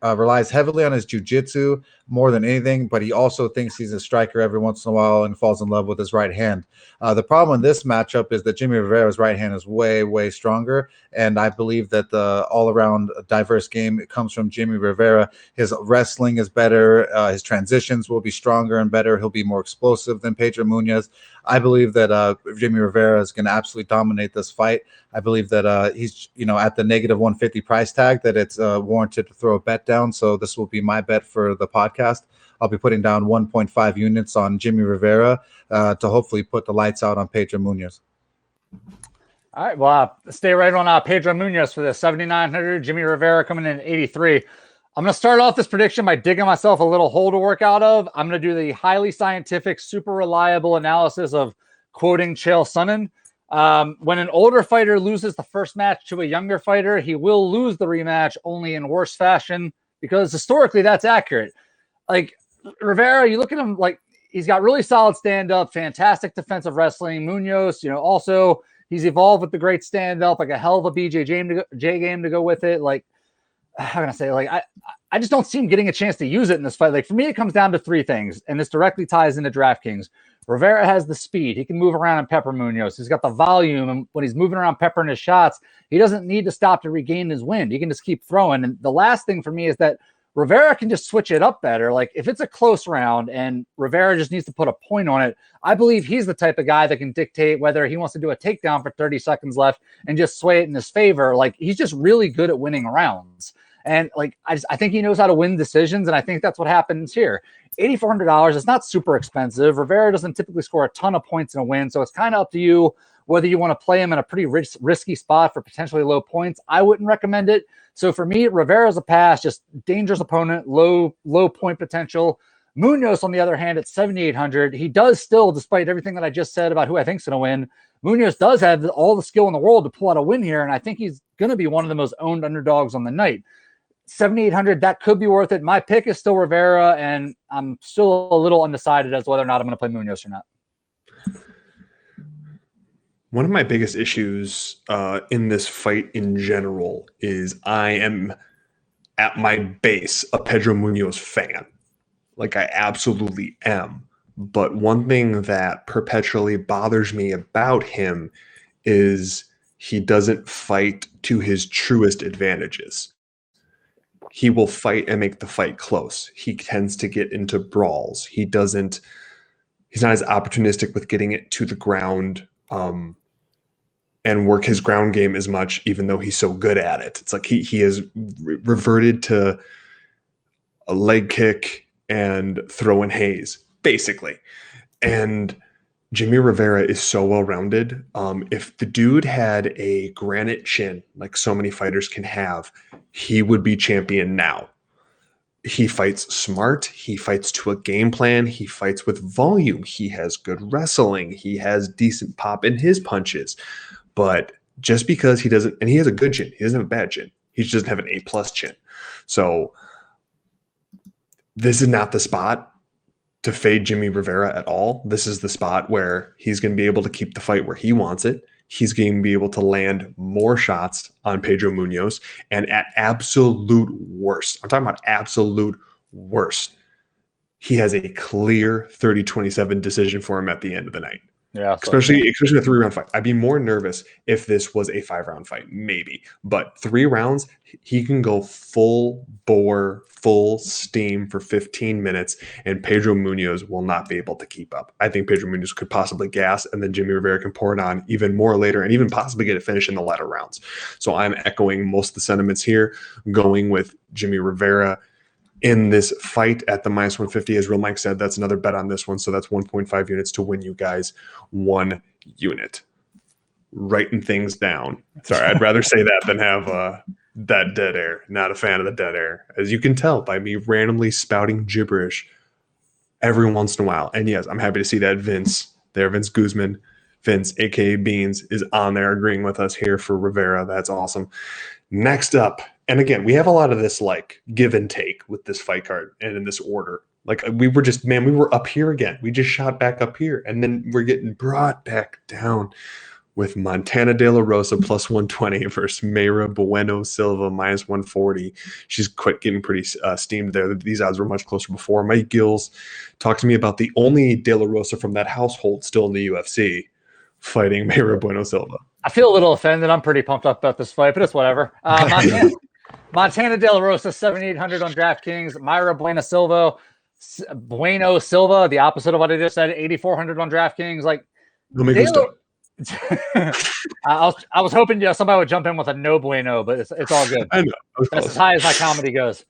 relies heavily on his jiu-jitsu more than anything, but he also thinks he's a striker every once in a while and falls in love with his right hand. The problem in this matchup is that Jimmy Rivera's right hand is way, way stronger, and I believe that the all-around diverse game comes from Jimmy Rivera. His wrestling is better. His transitions will be stronger and better. He'll be more explosive than Pedro Munoz. I believe that Jimmy Rivera is going to absolutely dominate this fight. I believe that he's, at the negative 150 price tag, that it's warranted to throw a bet down. So this will be my bet for the podcast. I'll be putting down 1.5 units on Jimmy Rivera to hopefully put the lights out on Pedro Munoz. All right, well, stay right on Pedro Munoz for the 7,900. Jimmy Rivera coming in at 83. I'm going to start off this prediction by digging myself a little hole to work out of. I'm going to do the highly scientific, super reliable analysis of quoting Chael Sonnen. When an older fighter loses the first match to a younger fighter, he will lose the rematch, only in worse fashion, because historically that's accurate. Like Rivera, you look at him, like he's got really solid stand-up, fantastic defensive wrestling. Munoz, also he's evolved with the great stand-up, like a hell of a BJJ game to go with it. Like, how can I say, like, I just don't see him getting a chance to use it in this fight. Like, for me, it comes down to three things, and this directly ties into DraftKings. Rivera has the speed. He can move around and pepper Munoz. He's got the volume, and when he's moving around peppering his shots, he doesn't need to stop to regain his wind. He can just keep throwing. And the last thing for me is that Rivera can just switch it up better. Like, if it's a close round and Rivera just needs to put a point on it, I believe he's the type of guy that can dictate whether he wants to do a takedown for 30 seconds left and just sway it in his favor. Like, he's just really good at winning rounds. And like, I think he knows how to win decisions. And I think that's what happens here. $8,400 is not super expensive. Rivera doesn't typically score a ton of points in a win. So it's kind of up to you whether you want to play him in a pretty risky spot for potentially low points. I wouldn't recommend it. So for me, Rivera's a pass, just dangerous opponent, low point potential. Munoz, on the other hand, at 7,800, he does still, despite everything that I just said about who I think is going to win, Munoz does have all the skill in the world to pull out a win here, and I think he's going to be one of the most owned underdogs on the night. 7,800, that could be worth it. My pick is still Rivera, and I'm still a little undecided as to whether or not I'm going to play Munoz or not. One of my biggest issues in this fight in general is I am, at my base, a Pedro Munoz fan. Like, I absolutely am. But one thing that perpetually bothers me about him is he doesn't fight to his truest advantages. He will fight and make the fight close. He tends to get into brawls. He's not as opportunistic with getting it to the ground and work his ground game as much, even though he's so good at it. It's like he has reverted to a leg kick and throwing haze, basically. And Jimmy Rivera is so well-rounded. If the dude had a granite chin, like so many fighters can have, he would be champion now. He fights smart. He fights to a game plan. He fights with volume. He has good wrestling. He has decent pop in his punches. But just because he doesn't, and he has a good chin. He doesn't have a bad chin. He just doesn't have an A+ chin. So this is not the spot to fade Jimmy Rivera at all. This is the spot where he's going to be able to keep the fight where he wants it. He's going to be able to land more shots on Pedro Munoz. And at absolute worst, I'm talking about absolute worst, he has a clear 30-27 decision for him at the end of the night. Yeah, especially a 3-round fight. I'd be more nervous if this was a 5-round fight, maybe. But 3 rounds, he can go full bore, full steam for 15 minutes, and Pedro Munoz will not be able to keep up. I think Pedro Munoz could possibly gas, and then Jimmy Rivera can pour it on even more later, and even possibly get it finished in the latter rounds. So I'm echoing most of the sentiments here, going with Jimmy Rivera in this fight at the -150. As Real Mike said, that's another bet on this one. So that's 1.5 units to win you guys 1 unit. Writing things down. Sorry, I'd rather say that than have that dead air. Not a fan of the dead air. As you can tell by me randomly spouting gibberish every once in a while. And yes, I'm happy to see that Vince Guzman, Vince, aka Beans, is on there agreeing with us here for Rivera. That's awesome. Next up, and again, we have a lot of this like give and take with this fight card and in this order. Like we were up here again. We just shot back up here, and then we're getting brought back down with Montana De La Rosa +120 versus Mayra Bueno Silva -140. She's getting pretty steamed there. These odds were much closer before. Mike Gills talked to me about the only De La Rosa from that household still in the UFC fighting Mayra Bueno Silva. I feel a little offended. I'm pretty pumped up about this fight, but it's whatever. Montana De La Rosa, 7,800 on DraftKings. Mayra Bueno Silva, the opposite of what I just said, 8,400 on DraftKings. Like, I was hoping somebody would jump in with a no bueno, but it's all good. I know. That's as high as my comedy goes.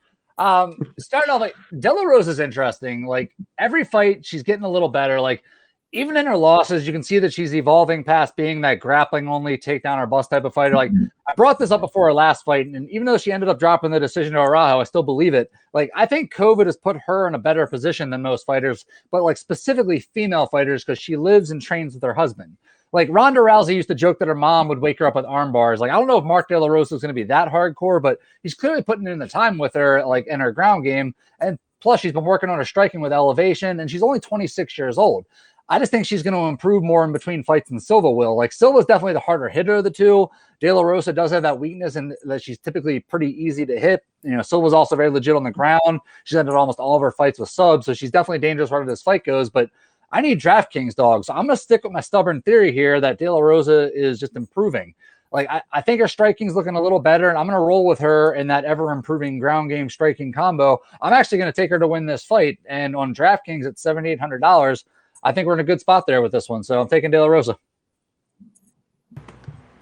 Starting off, like, De La Rosa is interesting. Like, every fight, she's getting a little better. Like, even in her losses, you can see that she's evolving past being that grappling only, take down or bust type of fighter. Like, I brought this up before her last fight, and even though she ended up dropping the decision to Araujo, I still believe it. Like, I think COVID has put her in a better position than most fighters, but like specifically female fighters, because she lives and trains with her husband. Like, Ronda Rousey used to joke that her mom would wake her up with arm bars. Like, I don't know if Mark De La Rosa is going to be that hardcore, but he's clearly putting in the time with her, like, in her ground game. And plus, she's been working on her striking with elevation, and she's only 26 years old. I just think she's going to improve more in between fights than Silva will. Like, Silva's definitely the harder hitter of the two. De La Rosa does have that weakness in that she's typically pretty easy to hit. You know, Silva's also very legit on the ground. She's ended almost all of her fights with subs, so she's definitely dangerous wherever this fight goes. But I need DraftKings dogs. So I'm going to stick with my stubborn theory here that De La Rosa is just improving. Like, I think her striking's looking a little better, and I'm going to roll with her in that ever-improving ground game striking combo. I'm actually going to take her to win this fight, and on DraftKings at $7,800, I think we're in a good spot there with this one. So I'm taking De La Rosa.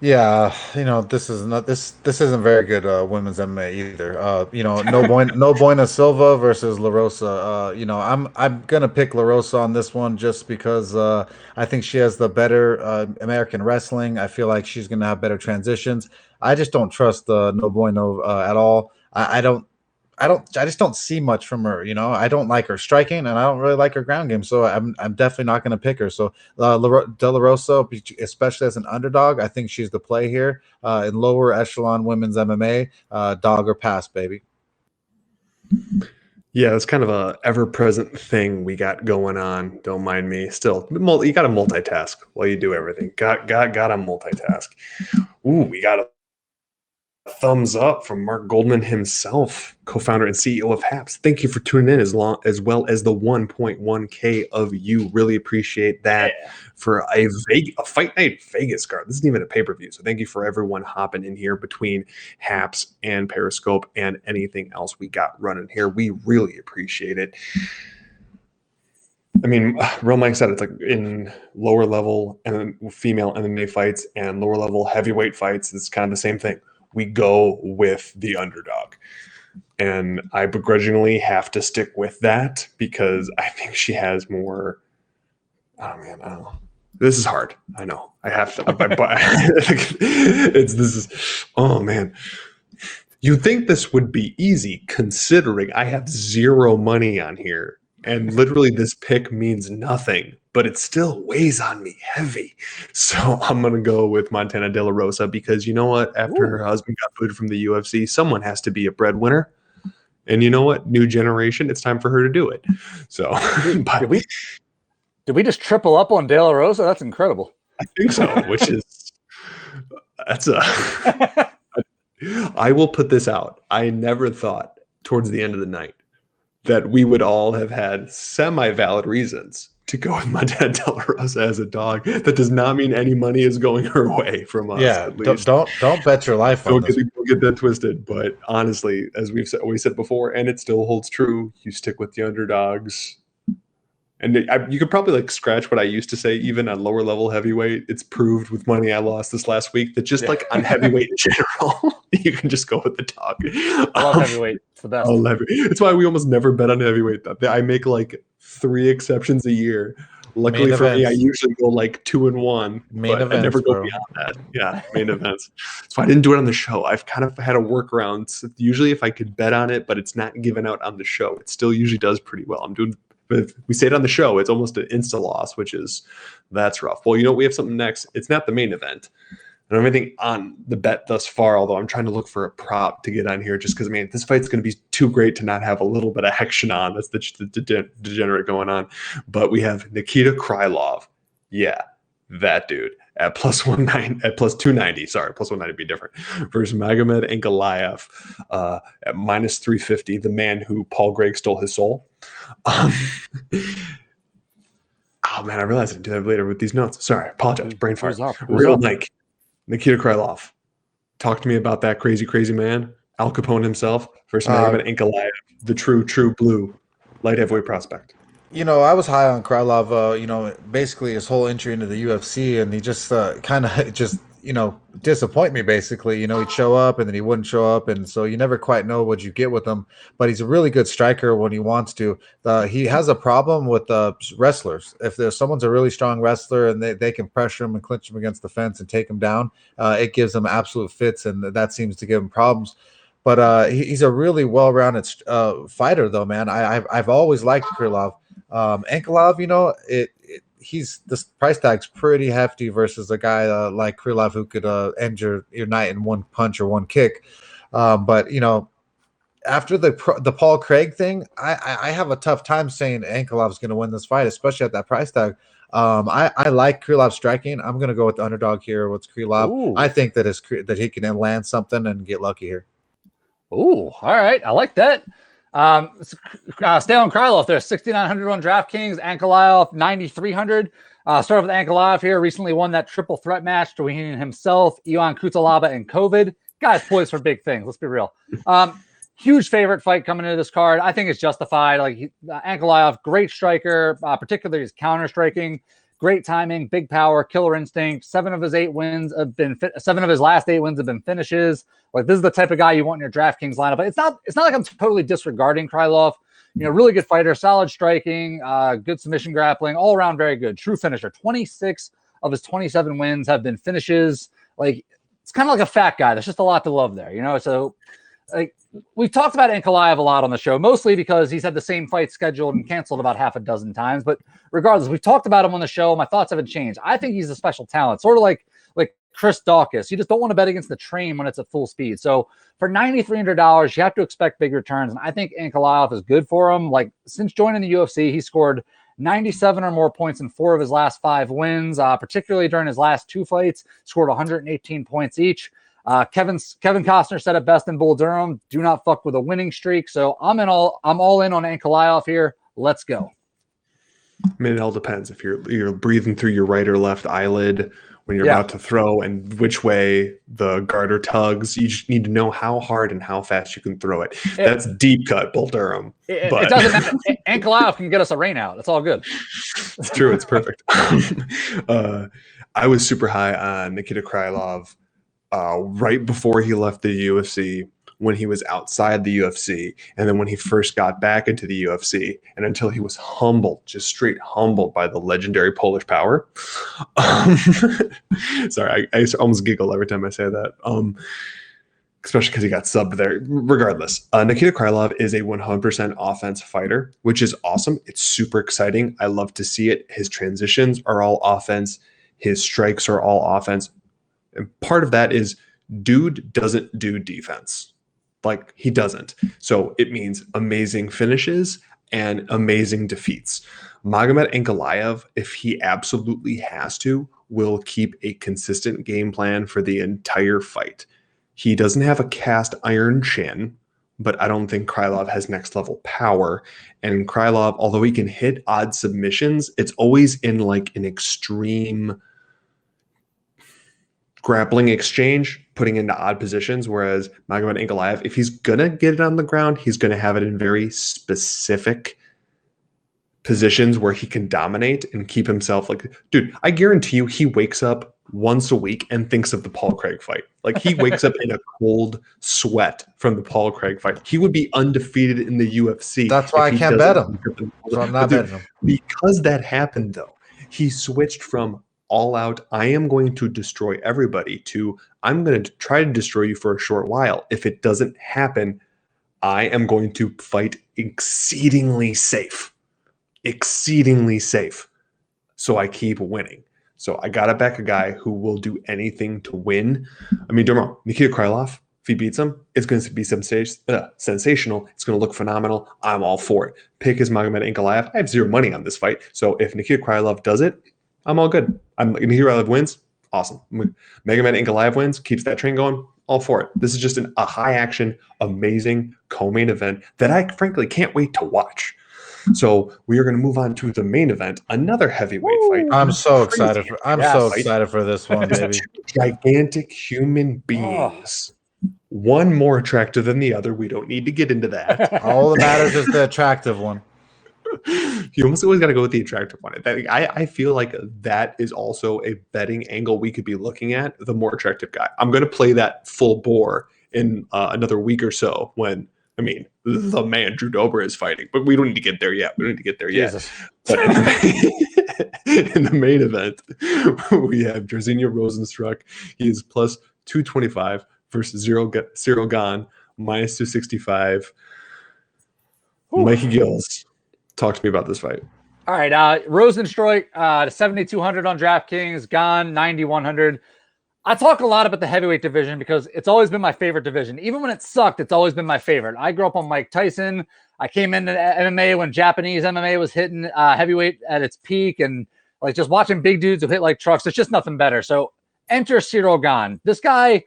Yeah, this is not this isn't very good women's MMA either. No Buena Silva versus La Rosa. I'm gonna pick La Rosa on this one just because I think she has the better American wrestling. I feel like she's gonna have better transitions. I just don't trust No Bueno at all. I just don't see much from her. I don't like her striking, and I don't really like her ground game. So I'm definitely not going to pick her. So De La Rosa, especially as an underdog, I think she's the play here in lower echelon women's MMA. Dog or pass, baby. Yeah, it's kind of a ever-present thing we got going on. Don't mind me. Still, you got to multitask while you do everything. Got to multitask. Ooh, we got a thumbs up from Mark Goldman himself, co-founder and CEO of HAPS. Thank you for tuning in as well as the 1.1K of you. Really appreciate that for a Fight Night Vegas card. This isn't even a pay-per-view. So thank you for everyone hopping in here between HAPS and Periscope and anything else we got running here. We really appreciate it. I mean, Real Mike said it's like in lower level and female MMA fights and lower level heavyweight fights, it's kind of the same thing. We go with the underdog. And I begrudgingly have to stick with that because I think she has more. Oh, man, I don't know. This is hard. I know. I have to. Oh, man. You'd think this would be easy considering I have zero money on here. And literally this pick means nothing, but it still weighs on me heavy. So I'm going to go with Montana De La Rosa because you know what? After her husband got booted from the UFC, someone has to be a breadwinner. And you know what? New generation, it's time for her to do it. So did we just triple up on De La Rosa? That's incredible. I think so, I will put this out. I never thought towards the end of the night that we would all have had semi-valid reasons to go with Montana De La Rosa as a dog. That does not mean any money is going her way from us. Yeah, at least. Don't bet your life on this. Don't get that twisted. But honestly, as we've always said before, and it still holds true, you stick with the underdogs. And you could probably like scratch what I used to say, even on lower level heavyweight. It's proved with money I lost this last week that just like on heavyweight in general, you can just go with the dog. I love heavyweight. It's the best. It's why we almost never bet on heavyweight. I make like 3 exceptions a year. Luckily Main for events. me, I usually go like 2-1. Main events, I never go bro. beyond that. Yeah, main events. So I didn't do it on the show. I've kind of had a workaround. So usually if I could bet on it, but it's not given out on the show, it still usually does pretty well. But if we say it on the show, it's almost an insta loss, that's rough. Well, you know, we have something next. It's not the main event. I don't have anything on the bet thus far, although I'm trying to look for a prop to get on here just because, man, this fight's going to be too great to not have a little bit of action on. That's the degenerate going on. But we have Nikita Krylov. Yeah, that dude at plus 290. Sorry, plus 190 would be different. Versus Magomed Ankalaev at minus 350, the man who Paul Gregg stole his soul. Oh, man, I realized I didn't do that later with these notes. Sorry, I apologize. Brain fart. Real Mike. Nikita Krylov. Talk to me about that crazy, crazy man, Al Capone himself, versus Magomed Ankalaev, the true blue light heavyweight prospect. I was high on Krylov, basically his whole entry into the UFC, and he just kind of just, disappoint me, basically. He'd show up, and then he wouldn't show up, and so you never quite know what you get with him, but he's a really good striker when he wants to. He has a problem with wrestlers. If someone's a really strong wrestler, and they can pressure him and clinch him against the fence and take him down, it gives him absolute fits, and that seems to give him problems. But he's a really well-rounded fighter, though, man. I've always liked Krylov. Ankalaev, this price tag's pretty hefty versus a guy like Krylov who could end your night in one punch or one kick. But after the Paul Craig thing, I have a tough time saying Ankalaev's going to win this fight, especially at that price tag. I like Krylov striking. I'm going to go with the underdog here with Krylov. Ooh. I think that he can land something and get lucky here. Ooh, all right. I like that. Stay on Krylov there, 6,900 on DraftKings, Ankalaev 9,300. Start with Ankalaev here. Recently won that triple threat match between himself, Ion Kutalaba, and COVID. Guy's poised for big things. Let's be real. Huge favorite fight coming into this card. I think it's justified. Ankalaev, great striker, particularly his counter striking. Great timing, big power, killer instinct. 7 of his last 8 wins have been finishes. Like, this is the type of guy you want in your DraftKings lineup. But it's not like I'm totally disregarding Krylov. Really good fighter, solid striking, good submission grappling, all around very good. True finisher. 26 of his 27 wins have been finishes. Like, it's kind of like a fat guy. There's just a lot to love there, So, like, we've talked about Ankalaev a lot on the show, mostly because he's had the same fight scheduled and canceled about half a dozen times. But regardless, we've talked about him on the show. My thoughts haven't changed. I think he's a special talent, sort of like Chris Dawkins. You just don't want to bet against the train when it's at full speed. So for $9,300, you have to expect big returns. And I think Ankalaev is good for him. Like, since joining the UFC, he scored 97 or more points in 4 of his last 5 wins, particularly during his last 2 fights, scored 118 points each. Kevin Costner said it best in Bull Durham: do not fuck with a winning streak. So I'm all in on Ankalaev here. Let's go. I mean, it all depends if you're breathing through your right or left eyelid when you're about to throw, and which way the garter tugs. You just need to know how hard and how fast you can throw it. That's deep cut Bull Durham. It doesn't matter. Ankalaev can get us a rain out. It's all good. It's true. It's perfect. I was super high on Nikita Krylov right before he left the UFC, when he was outside the UFC, and then when he first got back into the UFC, and until he was humbled, just straight humbled by the legendary Polish power. Sorry, I almost giggle every time I say that, especially because he got subbed there. Regardless, Nikita Krylov is a 100% offense fighter, which is awesome. It's super exciting. I love to see it. His transitions are all offense. His strikes are all offense. And part of that is dude doesn't do defense. Like, he doesn't. So it means amazing finishes and amazing defeats. Magomed Ankalaev, if he absolutely has to, will keep a consistent game plan for the entire fight. He doesn't have a cast iron chin, but I don't think Krylov has next level power. And Krylov, although he can hit odd submissions, it's always in like an extreme grappling exchange, putting into odd positions, whereas Magomed Ankalaev, if he's going to get it on the ground, he's going to have it in very specific positions where he can dominate and keep himself like, dude, I guarantee you he wakes up once a week and thinks of the Paul Craig fight. Like, he wakes up in a cold sweat from the Paul Craig fight. He would be undefeated in the UFC. That's why I can't bet him. So I'm not betting him. Because that happened, though, he switched from all out, I am going to destroy everybody, to I'm going to try to destroy you for a short while. If it doesn't happen, I am going to fight exceedingly safe. So I keep winning. So I got to back a guy who will do anything to win. I mean, don't get me wrong, Nikita Krylov, if he beats him, it's going to be sensational. It's going to look phenomenal. I'm all for it. Pick is Magomed Ankalaev. I have 0 money on this fight. So if Nikita Krylov does it, I'm all good. Nikita Krylov wins, awesome. Magomed Ankalaev wins, keeps that train going, all for it. This is just a high-action, amazing co-main event that I frankly can't wait to watch. So we are going to move on to the main event, another heavyweight fight. I'm so excited for this one, baby. Gigantic human beings. One more attractive than the other. We don't need to get into that. All that matters is the attractive one. You almost always got to go with the attractive one. I feel like that is also a betting angle we could be looking at, the more attractive guy. I'm going to play that full bore in another week or so when, I mean, the man Drew Dober is fighting, but we don't need to get there yet. But in the main event, we have Jairzinho Rozenstruik. He is plus 225 versus Cyril Gane, minus 265. Mikey Gills, talk to me about this fight. All right, Rozenstruik, 7,200 on DraftKings, Gane 9,100. I talk a lot about the heavyweight division because it's always been my favorite division. Even when it sucked, it's always been my favorite. I grew up on Mike Tyson. I came into MMA when Japanese MMA was hitting heavyweight at its peak, and like just watching big dudes who hit like trucks, there's just nothing better. So enter Cyril Gane. This guy,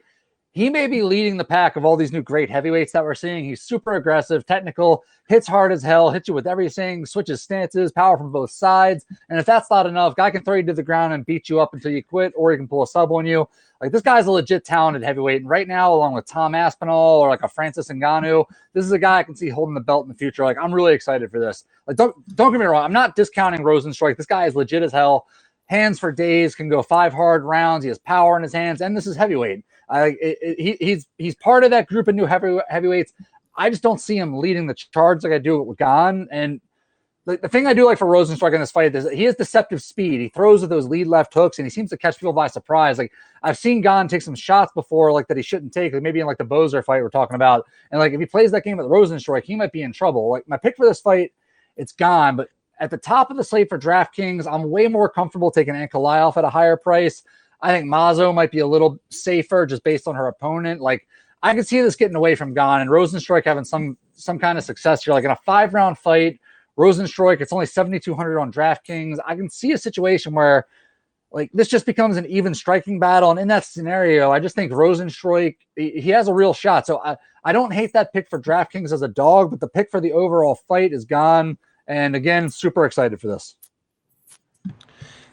he may be leading the pack of all these new great heavyweights that we're seeing. He's super aggressive, technical, hits hard as hell, hits you with everything, switches stances, power from both sides. And if that's not enough, guy can throw you to the ground and beat you up until you quit, or he can pull a sub on you. Like, this guy's a legit talented heavyweight. And right now, along with Tom Aspinall or like a Francis Ngannou, this is a guy I can see holding the belt in the future. Like, I'm really excited for this. Like, don't get me wrong. I'm not discounting Rozenstruik. This guy is legit as hell. hands for days, can go 5 hard rounds. He has power in his hands, and this is heavyweight. He's part of that group of new heavyweights. I just don't see him leading the charge like I do with Gane. And the thing I do like for Rozenstruik in this fight is that he has deceptive speed. He throws with those lead left hooks, and he seems to catch people by surprise. Like, I've seen Gane take some shots before, like, that he shouldn't take, like maybe in like the Bozer fight we're talking about. And like, if he plays that game with Rozenstruik, he might be in trouble. Like, my pick for this fight, it's Gane, but at the top of the slate for DraftKings, I'm way more comfortable taking Ankalaev at a higher price. I think Mazo might be a little safer just based on her opponent. Like, I can see this getting away from Gane and Rozenstruik having some kind of success here. Like, in a 5-round fight, Rozenstruik, it's only 7,200 on DraftKings. I can see a situation where, like, this just becomes an even striking battle. And in that scenario, I just think Rozenstruik, he has a real shot. So I don't hate that pick for DraftKings as a dog, but the pick for the overall fight is Gane. And again, super excited for this.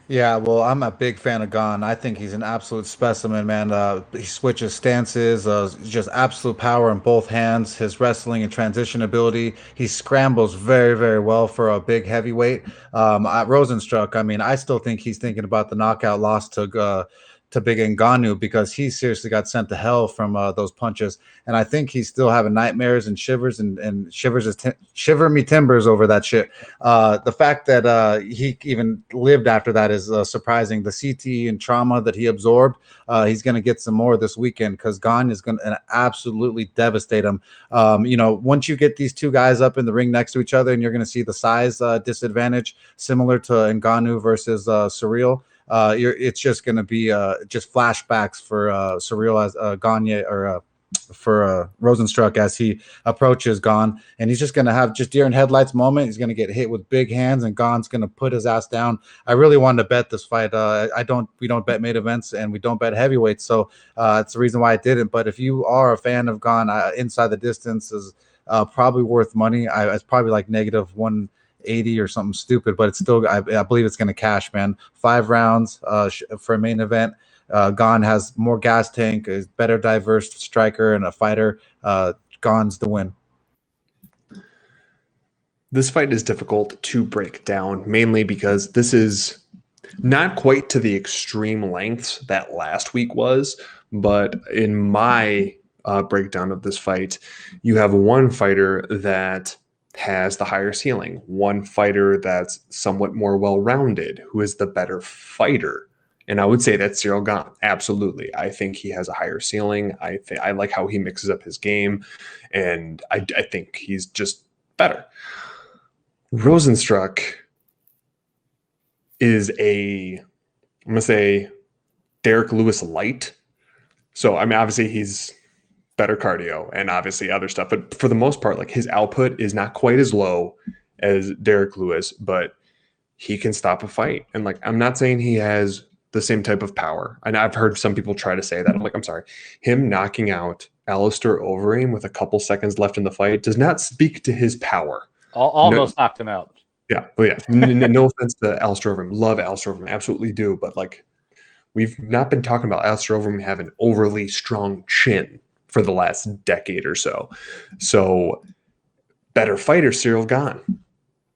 Yeah, well, I'm a big fan of Gane. I think he's an absolute specimen, man. He switches stances, just absolute power in both hands. His wrestling and transition ability. He scrambles very, very well for a big heavyweight. At Rozenstruik, I mean, I still think he's thinking about the knockout loss to Big Ngannou because he seriously got sent to hell from those punches. And I think he's still having nightmares and shivers and shiver me timbers over that shit. The fact that he even lived after that is surprising. The CTE and trauma that he absorbed, he's going to get some more this weekend because Gane is going to absolutely devastate him. Once you get these two guys up in the ring next to each other and you're going to see the size disadvantage similar to Ngannou versus Surreal. It's just going to be just flashbacks for Surreal as Gagne or for Rozenstruik as he approaches Gane, and he's just going to have just deer in headlights moment. He's going to get hit with big hands, and Gane's going to put his ass down. I really wanted to bet this fight. We don't bet main events, and we don't bet heavyweights, so it's the reason why I didn't. But if you are a fan of Gane, inside the distance is probably worth money. It's probably like -180 or something stupid, but it's still I believe it's going to cash, man. 5 rounds for a main event. Gane has more gas tank, is better diverse striker and a fighter. Gane's the win. This fight is difficult to break down, mainly because this is not quite to the extreme lengths that last week was, but in my breakdown of this fight, you have one fighter that has the higher ceiling, one fighter that's somewhat more well-rounded, who is the better fighter. And I would say that's Ciryl Gane. Absolutely. I think he has a higher ceiling. I like how he mixes up his game, and I think he's just better. Rozenstruik is I'm going to say Derek Lewis light. So, I mean, obviously he's better cardio and obviously other stuff, but for the most part, like, his output is not quite as low as Derek Lewis, but he can stop a fight. And like, I'm not saying he has the same type of power. And I've heard some people try to say that. I'm like, I'm sorry. Him knocking out Alistair Overeem with a couple seconds left in the fight does not speak to his power. Almost knocked him out. Yeah. But yeah, no offense to Alistair Overeem. Love Alistair Overeem. Absolutely do. But like, we've not been talking about Alistair Overeem having overly strong chin for the last decade or so. So better fighter Ciryl Gane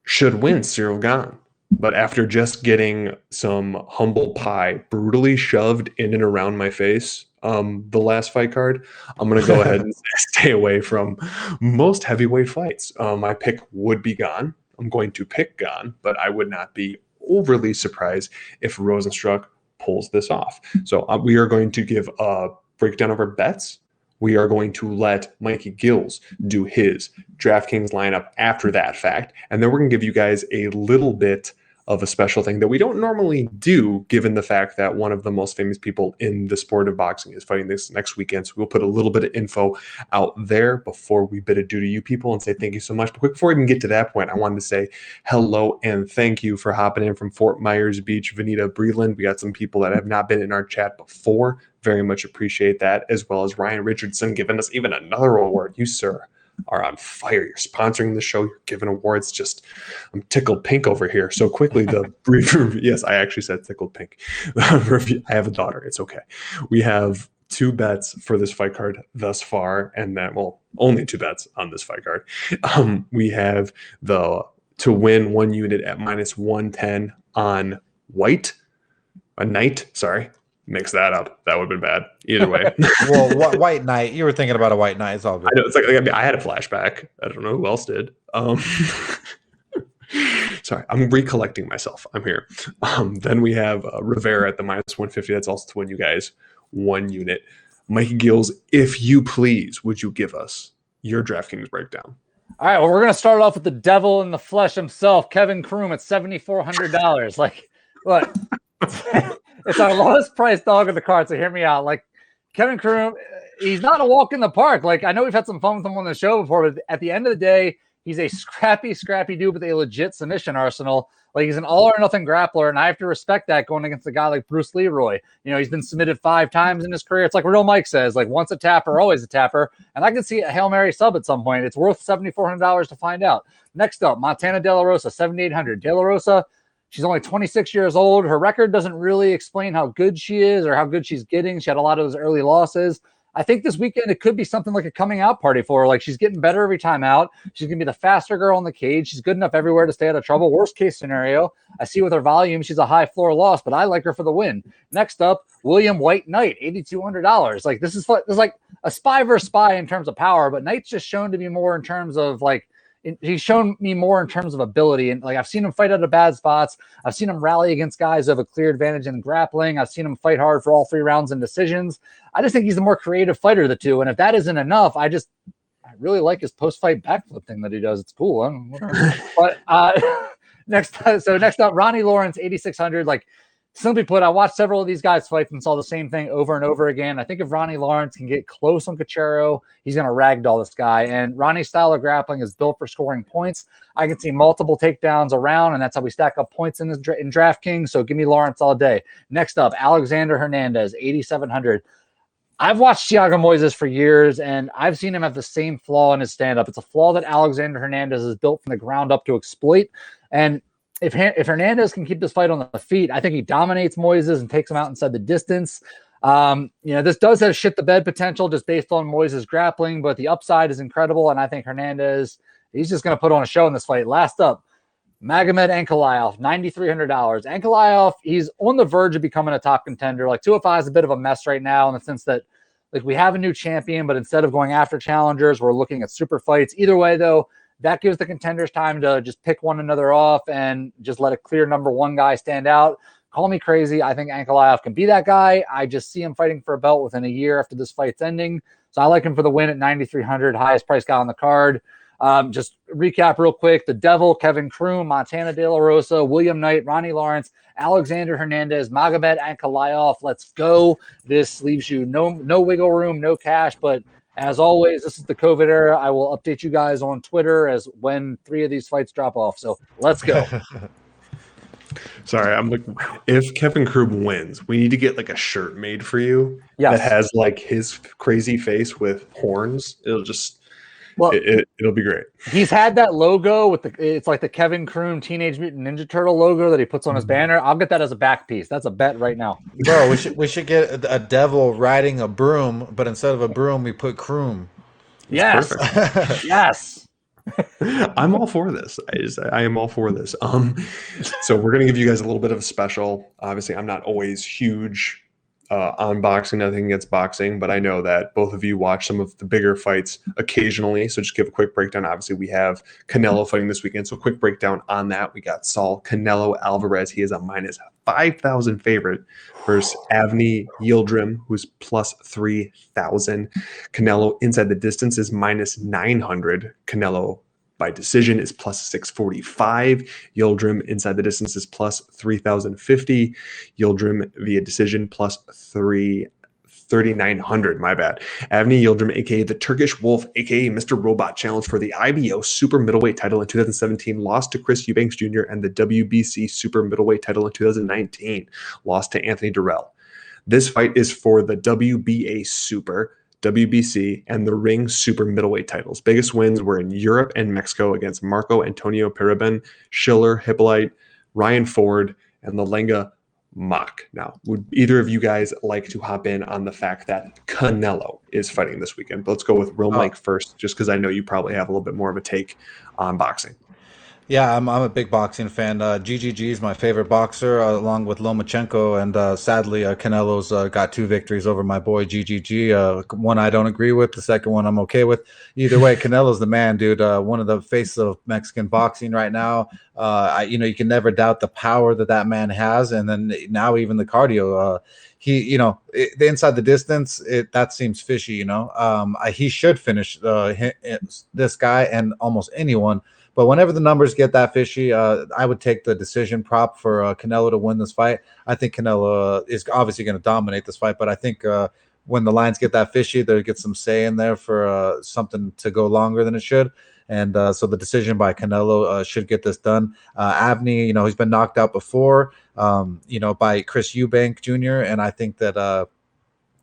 should win Ciryl Gane. But after just getting some humble pie brutally shoved in and around my face the last fight card, I'm going to go ahead and stay away from most heavyweight fights. My pick would be Gane. I'm going to pick Gane, but I would not be overly surprised if Rozenstruik pulls this off. So we are going to give a breakdown of our bets. We are going to let Mikey Gills do his DraftKings lineup after that fact. And then we're going to give you guys a little bit of a special thing that we don't normally do, given the fact that one of the most famous people in the sport of boxing is fighting this next weekend. So we'll put a little bit of info out there before we bid adieu to you people and say thank you so much. But quick, before we even get to that point, I wanted to say hello and thank you for hopping in from Fort Myers Beach, Vanita Breland. We got some people that have not been in our chat before. Very much appreciate that, as well as Ryan Richardson giving us even another award. You, sir, are on fire. You're sponsoring the show. You're giving awards. Just, I'm tickled pink over here. So quickly, the brief review. Yes, I actually said tickled pink. I have a daughter. It's okay. We have 2 bets for this fight card thus far, and then, well, only 2 bets on this fight card. We have the to win 1 unit at -110 on white. A knight? Sorry. Mix that up. That would have been bad. Either way. Well, white knight. You were thinking about a white knight. It's all good. I know, it's like I mean, I had a flashback. I don't know who else did. Sorry, I'm recollecting myself. I'm here. Then we have Rivera at the -150. That's also to win you guys 1 unit. Mikey Gills, if you please, would you give us your DraftKings breakdown? All right, well, we're going to start off with the devil in the flesh himself, Kevin Kroom at $7,400. Like, look, it's our lowest price dog of the card, so hear me out. Like, Kevin Kroom, he's not a walk in the park. Like, I know we've had some fun with him on the show before, but at the end of the day, he's a scrappy dude with a legit submission arsenal. Like, he's an all-or-nothing grappler, and I have to respect that going against a guy like Bruce Leroy. You know, he's been submitted 5 times in his career. It's like Real Mike says, like, once a tapper, always a tapper. And I can see a Hail Mary sub at some point. It's worth $7,400 to find out. Next up, Montana De La Rosa, $7,800. De La Rosa, she's only 26 years old. Her record doesn't really explain how good she is or how good she's getting. She had a lot of those early losses. I think this weekend it could be something like a coming out party for her. Like, she's getting better every time out. She's going to be the faster girl in the cage. She's good enough everywhere to stay out of trouble. Worst case scenario, I see with her volume, she's a high floor loss, but I like her for the win. Next up, William White Knight, $8,200. Like, this is like a spy versus spy in terms of power, but Knight's just shown to be more in terms of like, he's shown me more in terms of ability. And like, I've seen him fight out of bad spots. I've seen him rally against guys who have a clear advantage in grappling. I've seen him fight hard for all 3 rounds in decisions. I just think he's the more creative fighter of the two. And if that isn't enough, I really like his post-fight backflip thing that he does. It's cool. But next up, Ronnie Lawrence, $8,600. Like, simply put, I watched several of these guys fight and saw the same thing over and over again. I think if Ronnie Lawrence can get close on Cachero, he's going to ragdoll this guy. And Ronnie's style of grappling is built for scoring points. I can see multiple takedowns around, and that's how we stack up points in DraftKings. So give me Lawrence all day. Next up, Alexander Hernandez, $8,700. I've watched Thiago Moises for years, and I've seen him have the same flaw in his stand-up. It's a flaw that Alexander Hernandez is built from the ground up to exploit. And if Hernandez can keep this fight on the feet, I think he dominates Moises and takes him out inside the distance. This does have shit the bed potential just based on Moises' grappling, but the upside is incredible, and I think Hernandez, he's just going to put on a show in this fight. Last up, Magomed Ankalaev, $9,300. Ankalaev, he's on the verge of becoming a top contender. Like, 205 is a bit of a mess right now in the sense that, like, we have a new champion, but instead of going after challengers, we're looking at super fights. Either way, though, that gives the contenders time to just pick one another off and just let a clear number 1 guy stand out. Call me crazy. I think Ankalaev can be that guy. I just see him fighting for a belt within a year after this fight's ending. So I like him for the win at $9,300, highest price guy on the card. Just recap real quick. The Devil, Kevin Kroom, Montana De La Rosa, William Knight, Ronnie Lawrence, Alexander Hernandez, Magomed Ankalaev. Let's go. This leaves you no wiggle room, no cash, but as always, this is the COVID era. I will update you guys on Twitter as when 3 of these fights drop off. So let's go. Sorry, I'm like, if Kevin Kroom wins, we need to get like a shirt made for you that has like his crazy face with horns. It'll just, it'll be great. He's had that logo with it's like the Kevin Kroom Teenage Mutant Ninja Turtle logo that he puts on his banner. I'll get that as a back piece. That's a bet right now. Bro, we should get a devil riding a broom, but instead of a broom, we put Kroom. Yes. Yes. I'm all for this. I am all for this. So we're gonna give you guys a little bit of a special. Obviously, I'm not always huge on boxing, nothing against boxing, but I know that both of you watch some of the bigger fights occasionally. So just give a quick breakdown. Obviously, we have Canelo fighting this weekend. So quick breakdown on that. We got Saul Canelo Alvarez. He is a minus 5,000 favorite versus Avni Yildirim, who's plus 3,000. Canelo inside the distance is minus 900. Canelo by decision is plus 645. Yildirim inside the distance is plus 3,050. Yildirim via decision plus 3,900. My bad. Avni Yildirim, aka the Turkish Wolf, aka Mr. Robot, challenged for the IBO Super Middleweight title in 2017, lost to Chris Eubanks Jr., and the WBC Super Middleweight title in 2019, lost to Anthony Durrell. This fight is for the WBA Super, WBC, and the Ring Super Middleweight titles. Biggest wins were in Europe and Mexico against Marco Antonio Paraben, Schiller, Hippolyte, Ryan Ford, and Lalenga Mock. Now, would either of you guys like to hop in on the fact that Canelo is fighting this weekend? But let's go with Real Mike first, just because I know you probably have a little bit more of a take on boxing. Yeah, I'm a big boxing fan. GGG is my favorite boxer, along with Lomachenko, and sadly, Canelo's got 2 victories over my boy GGG. One I don't agree with, the second one I'm okay with. Either way, Canelo's the man, dude. One of the faces of Mexican boxing right now. You can never doubt the power that man has, and then now even the cardio. The inside the distance, that seems fishy. He should finish this guy and almost anyone. But whenever the numbers get that fishy, I would take the decision prop for Canelo to win this fight. I think Canelo is obviously going to dominate this fight, but I think when the lines get that fishy, there gets some say in there for something to go longer than it should. And so the decision by Canelo should get this done. Avni, he's been knocked out before, by Chris Eubank Jr., and I think that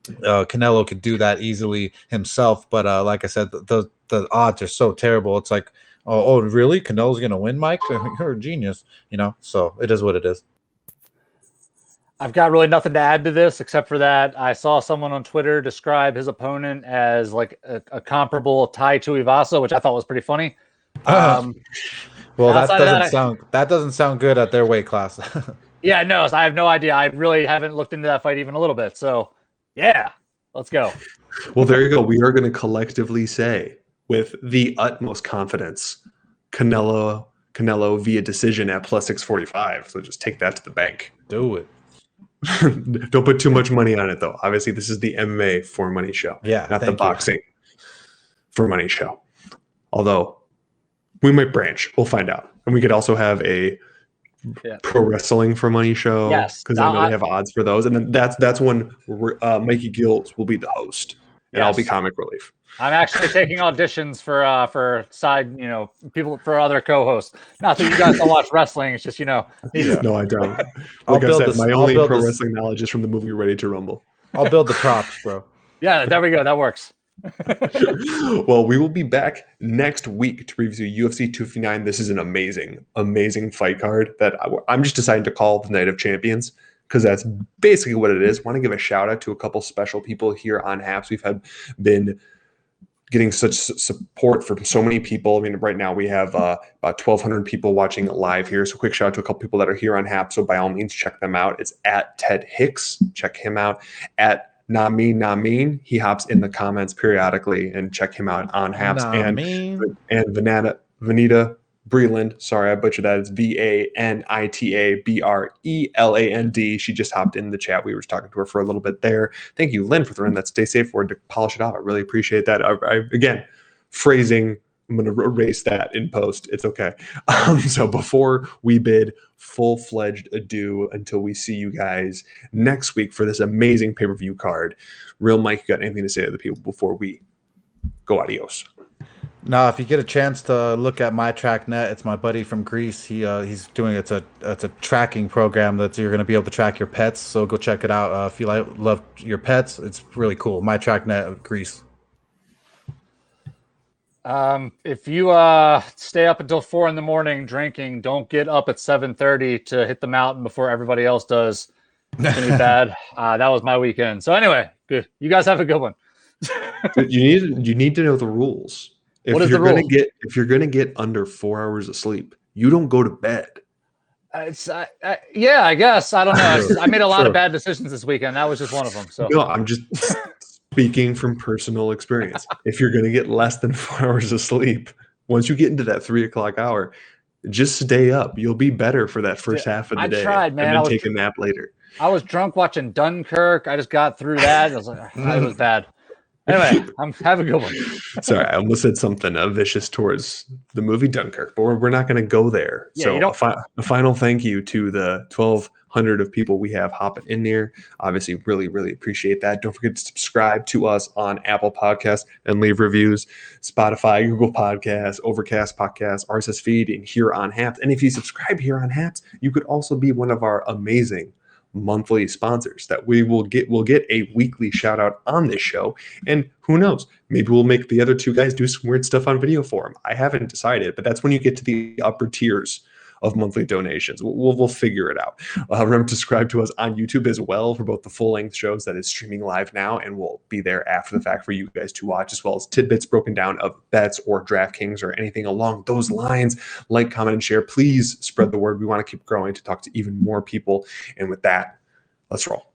Canelo could do that easily himself. But like I said, the odds are so terrible. It's like, oh, really? Canelo's going to win, Mike? You're a genius, So it is what it is. I've got really nothing to add to this except for that I saw someone on Twitter describe his opponent as like a comparable Tai Tuivasa, which I thought was pretty funny. Well, that doesn't sound good at their weight class. Yeah, no, I have no idea. I really haven't looked into that fight even a little bit. So, yeah, let's go. Well, there you go. We are going to collectively say, with the utmost confidence, Canelo via decision at plus 645. So just take that to the bank. Do it. Don't put too much money on it, though. Obviously, this is the MMA for money show, not the boxing for money show. Although we might branch, we'll find out, and we could also have a pro wrestling for money show. Yes, because I know they have odds for those, and then that's when Mikey Gills will be the host, and I'll be comic relief. I'm actually taking auditions for side, people for other co-hosts. Not that you guys don't watch wrestling. It's just, No, I don't. Like I said, my only pro wrestling knowledge is from the movie Ready to Rumble. I'll build the props, bro. Yeah, there we go. That works. Well, we will be back next week to review UFC 259. This is an amazing, amazing fight card that I'm just deciding to call the Night of Champions, because that's basically what it is. I want to give a shout out to a couple special people here on Haps. We've been getting such support from so many people. I mean, right now we have about 1,200 people watching live here. So quick shout out to a couple people that are here on Haps. So by all means, check them out. It's at Ted Hicks. Check him out. At Namin. He hops in the comments periodically, and check him out on Haps. And Vanita Breland. Sorry, I butchered that. It's VANITA BRELAND. She just hopped in the chat. We were talking to her for a little bit there. Thank you, Lynn, for throwing that stay safe word to polish it off. I really appreciate that. Again, phrasing, I'm going to erase that in post. It's okay. So before we bid full-fledged adieu until we see you guys next week for this amazing pay-per-view card, Real Mike, you got anything to say to the people before we go adios? Now, if you get a chance to look at MyTrackNet, it's my buddy from Greece. He's doing it's a tracking program that you're going to be able to track your pets. So go check it out. If you love your pets, it's really cool. MyTrackNet Greece. If you stay up until 4 a.m. drinking, don't get up at 7:30 to hit the mountain before everybody else does. It's gonna be bad. That was my weekend. So anyway, good. You guys have a good one. You need to know the rules. If you're gonna get under 4 hours of sleep, you don't go to bed. Yeah, I guess. I don't know. I made a lot of bad decisions this weekend. That was just one of them. So no, I'm just speaking from personal experience. If you're gonna get less than 4 hours of sleep, once you get into that 3 o'clock hour, just stay up. You'll be better for that first half of the day. I tried, man. And then take a nap later. I was drunk watching Dunkirk. I just got through that. I was like, it was bad. Anyway, have a good one. Sorry, I almost said something vicious towards the movie Dunkirk, but we're not going to go there. Yeah, so a final thank you to the 1,200 of people we have hopping in there. Obviously, really, really appreciate that. Don't forget to subscribe to us on Apple Podcasts and leave reviews, Spotify, Google Podcasts, Overcast Podcasts, RSS feed, and here on Haps. And if you subscribe here on Haps, you could also be one of our amazing monthly sponsors that we'll get a weekly shout out on this show. And who knows, maybe we'll make the other two guys do some weird stuff on video for them. I haven't decided, but that's when you get to the upper tiers of monthly donations. We'll figure it out. Remember to subscribe to us on YouTube as well for both the full-length shows that is streaming live now and will be there after the fact for you guys to watch, as well as tidbits broken down of bets or DraftKings or anything along those lines. Like, comment, and share. Please spread the word. We want to keep growing to talk to even more people. And with that, let's roll.